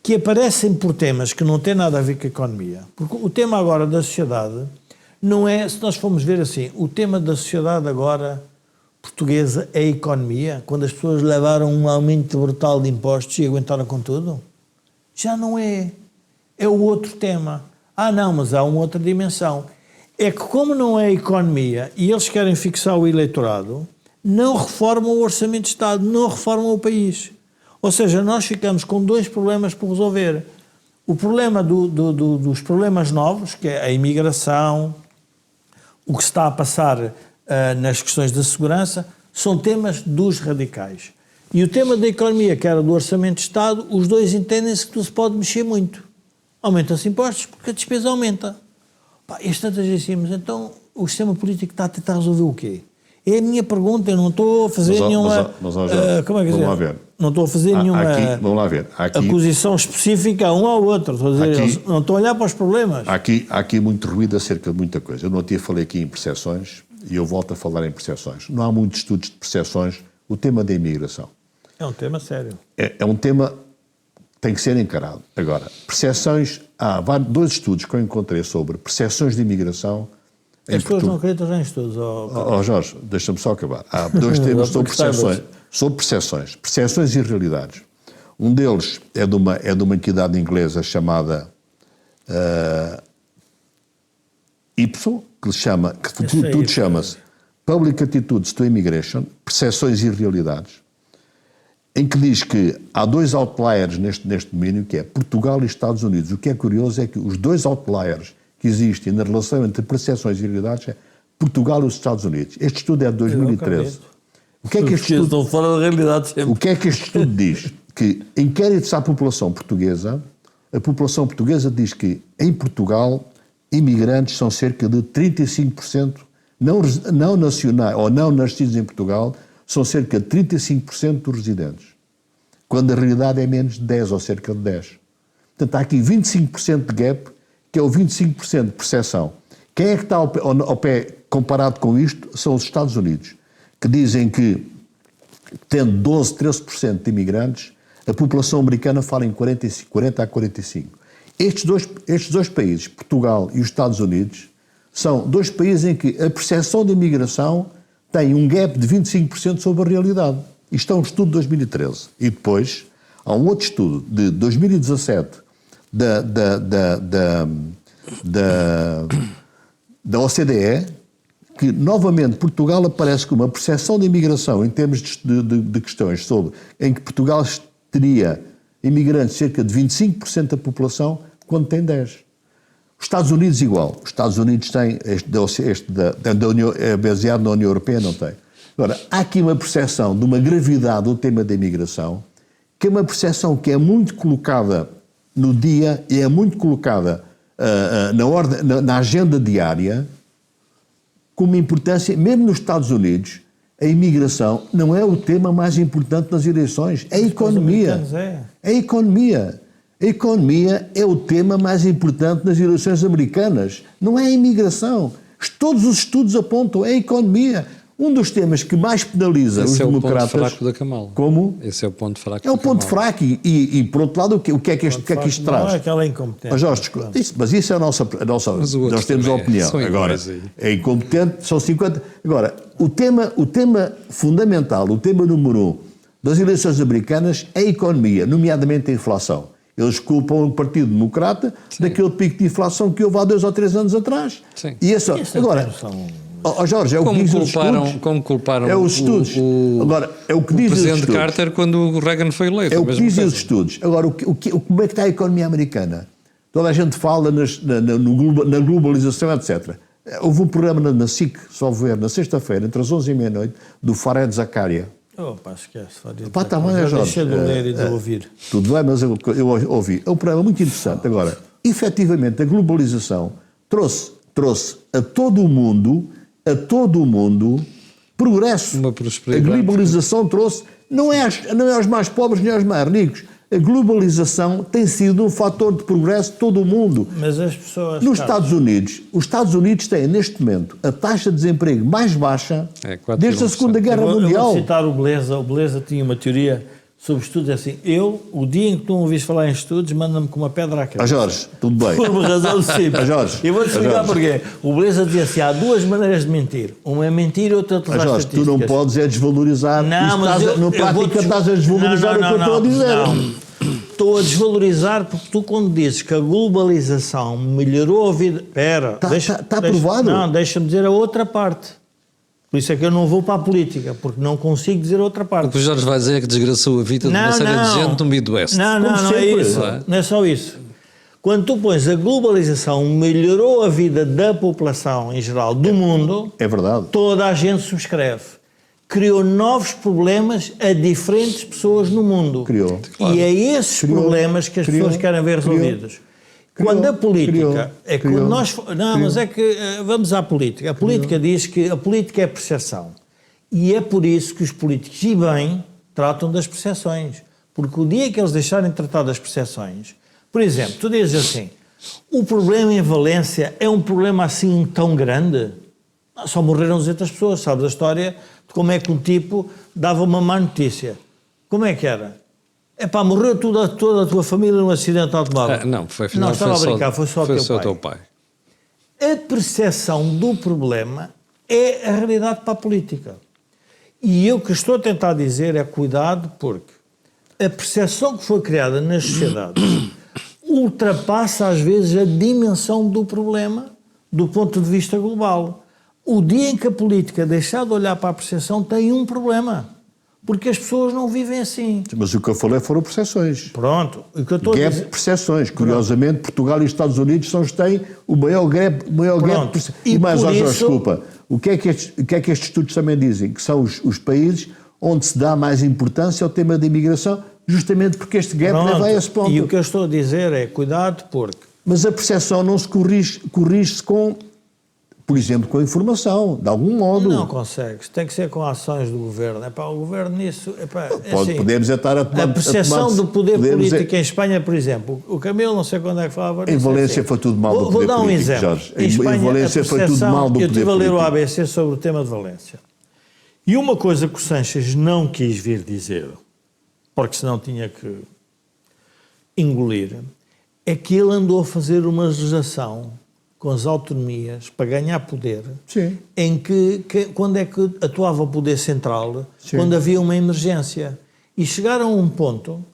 que aparecem por temas que não têm nada a ver com a economia, porque o tema agora da sociedade não é, se nós formos ver assim, o tema da sociedade agora portuguesa é a economia, quando as pessoas levaram um aumento brutal de impostos e aguentaram com tudo, já não é. É o outro tema. Ah não, mas há uma outra dimensão. É que como não é a economia e eles querem fixar o eleitorado, não reformam o orçamento de Estado, não reformam o país. Ou seja, nós ficamos com dois problemas por resolver. O problema dos problemas novos, que é a imigração, o que se está a passar nas questões da segurança, são temas dos radicais. E o tema da economia, que era do orçamento de Estado, os dois entendem-se que não se pode mexer muito. Aumentam-se impostos porque a despesa aumenta. E as tantas assim, mas então o sistema político está a tentar resolver o quê? É a minha pergunta, eu não estou a fazer nenhuma... como é que vamos lá ver. Não estou a fazer nenhuma vamos lá ver. acusação específica a um ao outro. Estou a dizer, não estou a olhar para os problemas. Há aqui muito ruído acerca de muita coisa. Eu não tinha falei aqui em percepções e eu volto a falar em percepções. Não há muitos estudos de percepções. O tema da imigração. É um tema sério. É um tema que tem que ser encarado. Agora, percepções... Há dois estudos que eu encontrei sobre percepções de imigração. As pessoas não acreditam já em estudos. Jorge, deixa-me só acabar. Há dois temas sobre percepções. Sobre percepções. Percepções e realidades. Um deles é de uma entidade inglesa chamada Ipsos, que tudo chama-se Public Attitudes to Immigration, Percepções e Realidades, em que diz que há dois outliers neste domínio, que é Portugal e Estados Unidos. O que é curioso é que os dois outliers que existem na relação entre percepções e realidades é Portugal e os Estados Unidos. Este estudo é de 2013. O que é que este estudo, estão fora da realidade sempre. O que é que este estudo diz? Que inquéritos à população portuguesa, a população portuguesa diz que em Portugal imigrantes são cerca de 35%, não nacionais ou não nascidos em Portugal, são cerca de 35% dos residentes, quando a realidade é menos de 10 ou cerca de 10. Portanto, há aqui 25% de gap, que é o 25% de percepção. Quem é que está ao pé comparado com isto? São os Estados Unidos, que dizem que, tendo 12, 13% de imigrantes, a população americana fala em 40 a 45%. Estes dois países, Portugal e os Estados Unidos, são dois países em que a percepção de imigração tem um gap de 25% sobre a realidade. Isto é um estudo de 2013. E depois há um outro estudo de 2017 da OCDE, que novamente Portugal aparece com uma percepção de imigração em termos de questões sobre em que Portugal teria imigrantes cerca de 25% da população, quando tem 10%. Os Estados Unidos igual. Os Estados Unidos têm, da União, é baseado na União Europeia, não tem. Agora, há aqui uma percepção de uma gravidade do tema da imigração, que é uma percepção que é muito colocada no dia e é muito colocada na agenda diária, com uma importância, mesmo nos Estados Unidos, a imigração não é o tema mais importante nas eleições, é a economia. É a economia. A economia é o tema mais importante nas eleições americanas, não é a imigração. Todos os estudos apontam, é a economia. Um dos temas que mais penaliza os democratas... Esse é o ponto fraco da Kamala. Como? Esse é o ponto fraco É o ponto fraco e, por outro lado, o que é que isto traz? Não é aquela incompetência. Mas, Jorge, mas isso é a nossa nós temos a opinião. Agora, é incompetente, são 50... Agora, o tema fundamental, o tema número 1 das eleições americanas é a economia, nomeadamente a inflação. Eles culpam o Partido Democrata daquele pico de inflação que houve há 2 ou 3 anos atrás. Sim. E essa, agora... Jorge, é o que diz os estudos. Como culparam é os estudos. Agora, é o que diz os presidente estudos. Carter quando o Reagan foi eleito. É o que dizem os estudos. Agora, como é que está a economia americana? Toda a gente fala na globalização, etc. Houve um programa na SIC, só ver, na sexta-feira, entre as 11 e meia-noite, do Fareed Zakaria. Esquece. Está bem, Jorge. Deixa de ler e de ouvir. Tudo bem, mas eu ouvi. É um programa muito interessante. Agora, efetivamente, a globalização trouxe a todo o mundo progresso. Uma prosperidade. A globalização trouxe, não é aos mais pobres nem aos mais ricos. A globalização tem sido um fator de progresso de todo o mundo. Mas as pessoas... Nos Estados Unidos, os Estados Unidos têm, neste momento, a taxa de desemprego mais baixa desde a Segunda Guerra Mundial. Eu vou citar o Beleza. O Beleza tinha uma teoria sobre estudos assim. O dia em que tu me ouviste falar em estudos, manda-me com uma pedra à cabeça. Jorge, tudo bem. Por uma razão simples. Jorge, eu vou-te explicar porquê. O Beleza dizia assim, há 2 maneiras de mentir. Uma é mentir e outra é utilizar Jorge, estatísticas. Tu não podes desvalorizar. Não, mas na prática estás a desvalorizar o que eu estou a dizer. Não. Estou a desvalorizar porque tu, quando dizes que a globalização melhorou a vida... Espera. Está aprovado. Não, deixa-me dizer a outra parte. Por isso é que eu não vou para a política, porque não consigo dizer a outra parte. O que o Jorge vai dizer é que desgraçou a vida de uma série de gente no Midwest. Não é isso. Não é só isso. Quando tu pões a globalização melhorou a vida da população em geral do mundo... É verdade. Toda a gente subscreve. Criou novos problemas a diferentes pessoas no mundo. Criou. E é esses problemas que as pessoas querem ver resolvidos. Quando a política... Quando nós... Não, mas é que... Vamos à política. A política diz que a política é percepção. E é por isso que os políticos, e bem, tratam das percepções. Porque o dia que eles deixarem de tratar das percepções... Por exemplo, tu dizes assim, o problema em Valência é um problema assim tão grande? Só morreram 200 pessoas, sabes a história de como é que um tipo dava uma má notícia. Como é que era? Morreu toda a tua família num acidente automóvel. Não, foi estava a brincar, foi só o teu pai. A percepção do problema é a realidade para a política. E eu que estou a tentar dizer é cuidado, porque a percepção que foi criada nas sociedades ultrapassa às vezes a dimensão do problema do ponto de vista global. O dia em que a política deixar de olhar para a percepção tem um problema, porque as pessoas não vivem assim. Mas o que eu falei foram percepções. Pronto. O que eu estou a dizer... percepções. Curiosamente, Portugal e Estados Unidos são os que têm o maior gap. E mais, desculpa, o que é que estes estudos também dizem? Que são os países onde se dá mais importância ao tema da imigração, justamente porque este gap leva a esse ponto. E o que eu estou a dizer é, cuidado, porque... Mas a percepção não se corrige-se com... Por exemplo, com a informação, de algum modo. Não consegues. Tem que ser com ações do governo. O governo nisso... Podemos estar a tomar... A percepção do poder político em Espanha, por exemplo. O Camilo, não sei quando é que falava... Em Valência foi tudo mal do poder político, Vou dar um exemplo. Jorge. Em Valência foi tudo mal do poder político. Eu estive a ler o ABC sobre o tema de Valência. E uma coisa que o Sanches não quis vir dizer, porque senão tinha que engolir, é que ele andou a fazer uma legislação com as autonomias para ganhar poder, sim, em que quando é que atuava o poder central, sim, quando havia uma emergência. E chegaram a um ponto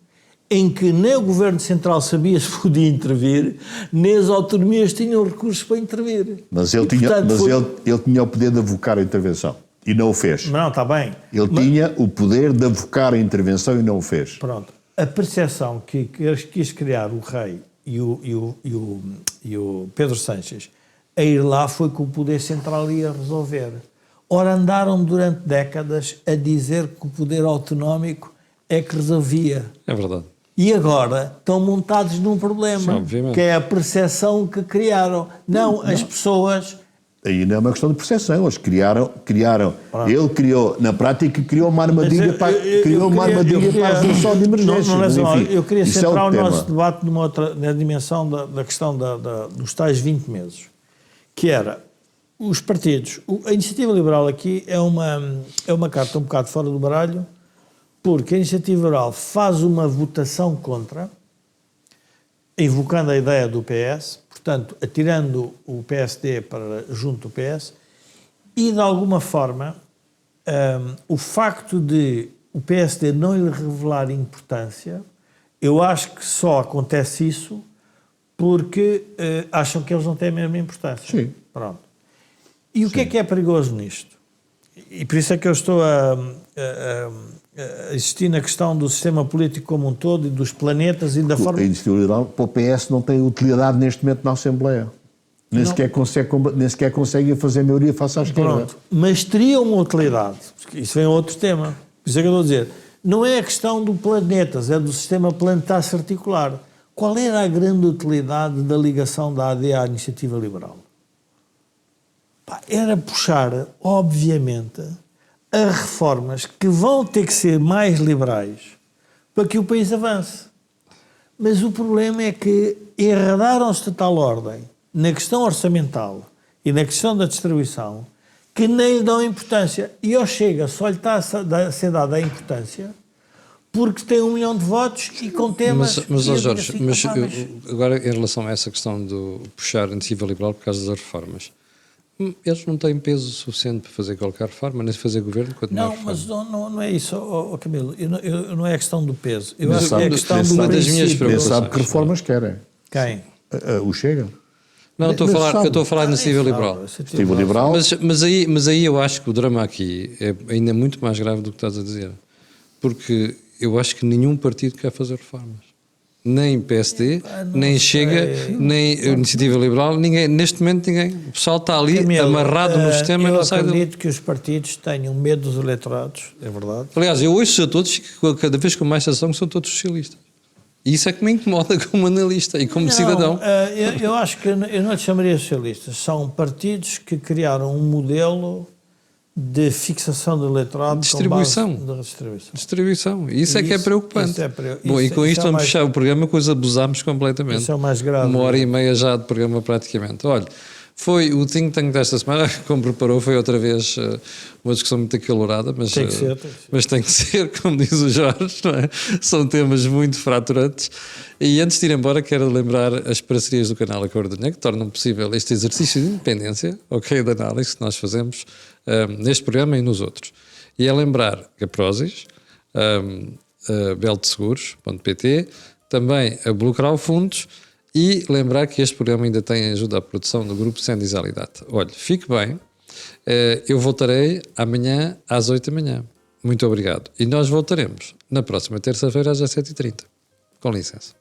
em que nem o Governo Central sabia se podia intervir, nem as autonomias tinham recursos para intervir. Mas ele tinha o poder de avocar a intervenção e não o fez. Não, está bem. Ele tinha o poder de avocar a intervenção e não o fez. Pronto. A percepção que quis criar o rei e o Pedro Sánchez a ir lá foi que o poder central ia resolver. Ora, andaram durante décadas a dizer que o poder autonómico é que resolvia. É verdade. E agora estão montados num problema, Sim, que é a percepção que criaram. Não, as pessoas... Aí não é uma questão de percepção, eles criaram. Ele criou, na prática, criou uma armadilha para a resolução de emergência. Eu queria centrar o nosso debate na dimensão da questão dos tais 20 meses, que era os partidos. A Iniciativa Liberal aqui é uma carta um bocado fora do baralho, porque a Iniciativa Liberal faz uma votação contra, invocando a ideia do PS, portanto, atirando o PSD para junto do PS, e de alguma forma o facto de o PSD não lhe revelar importância, eu acho que só acontece isso porque acham que eles não têm a mesma importância. Sim. Pronto. E o que é perigoso nisto? E por isso é que eu estou a existir na questão do sistema político como um todo e dos planetas e da forma... A Iniciativa Liberal, para o PS, não tem utilidade neste momento na Assembleia. Nem sequer consegue fazer maioria face à esquerda. Pronto. Mas teria uma utilidade. Isso vem a outro tema. Por isso é que eu estou a dizer. Não é a questão do planetas, é do sistema planetário articular. Qual era a grande utilidade da ligação da AD à Iniciativa Liberal? Era puxar, obviamente, a reformas que vão ter que ser mais liberais para que o país avance. Mas o problema é que enredaram-se de tal ordem na questão orçamental e na questão da distribuição que nem lhe dão importância. E ao Chega só lhe está a ser dada a importância porque tem 1 milhão de votos e com temas... Mas Jorge, agora em relação a essa questão do puxar a Iniciativa Liberal por causa das reformas, eles não têm peso suficiente para fazer qualquer reforma, nem fazer governo, quanto mais reforma. Mas não é isso, Camilo. Não é a questão do peso. Eu Mas acho que é a questão do princípio. Ele sabe que reformas querem. Quem? O Chega. Não, eu estou a falar da Iniciativa Liberal. Iniciativa Liberal. Mas aí eu acho que o drama aqui é ainda muito mais grave do que estás a dizer. Porque eu acho que nenhum partido quer fazer reformas. Nem PSD, nem Chega, nem Iniciativa Liberal, ninguém, neste momento ninguém. O pessoal está ali amarrado no sistema e não sai dele. Eu acredito que os partidos tenham medo dos eleitorados, é verdade. Aliás, eu ouço a todos, cada vez com mais sensação, que são todos socialistas. E isso é que me incomoda como analista e como cidadão. Eu acho que eu não lhe chamaria socialistas. São partidos que criaram um modelo de fixação do eleitorado distribuição. Com base distribuição. Isso é que é preocupante. Bom, e com isto vamos fechar o programa, coisa abusámos completamente. Isso é o mais grave. 1h30 já de programa praticamente. Olha, foi o think tank desta semana, como preparou, foi outra vez uma discussão muito acalorada, mas tem que ser, mas tem que ser, como diz o Jorge, não é? São temas muito fraturantes. E antes de ir embora, quero lembrar as parcerias do canal Acordo do Dinheiro, que tornam possível este exercício de independência, de análise que nós fazemos neste programa e nos outros. E é lembrar que a Prozis, belteseguros.pt, também a Blucral Fundos, e lembrar que este programa ainda tem ajuda à produção do grupo Sendizalidade. Olha, fique bem, eu voltarei amanhã às 8 da manhã. Muito obrigado. E nós voltaremos na próxima terça-feira às 17h30. Com licença.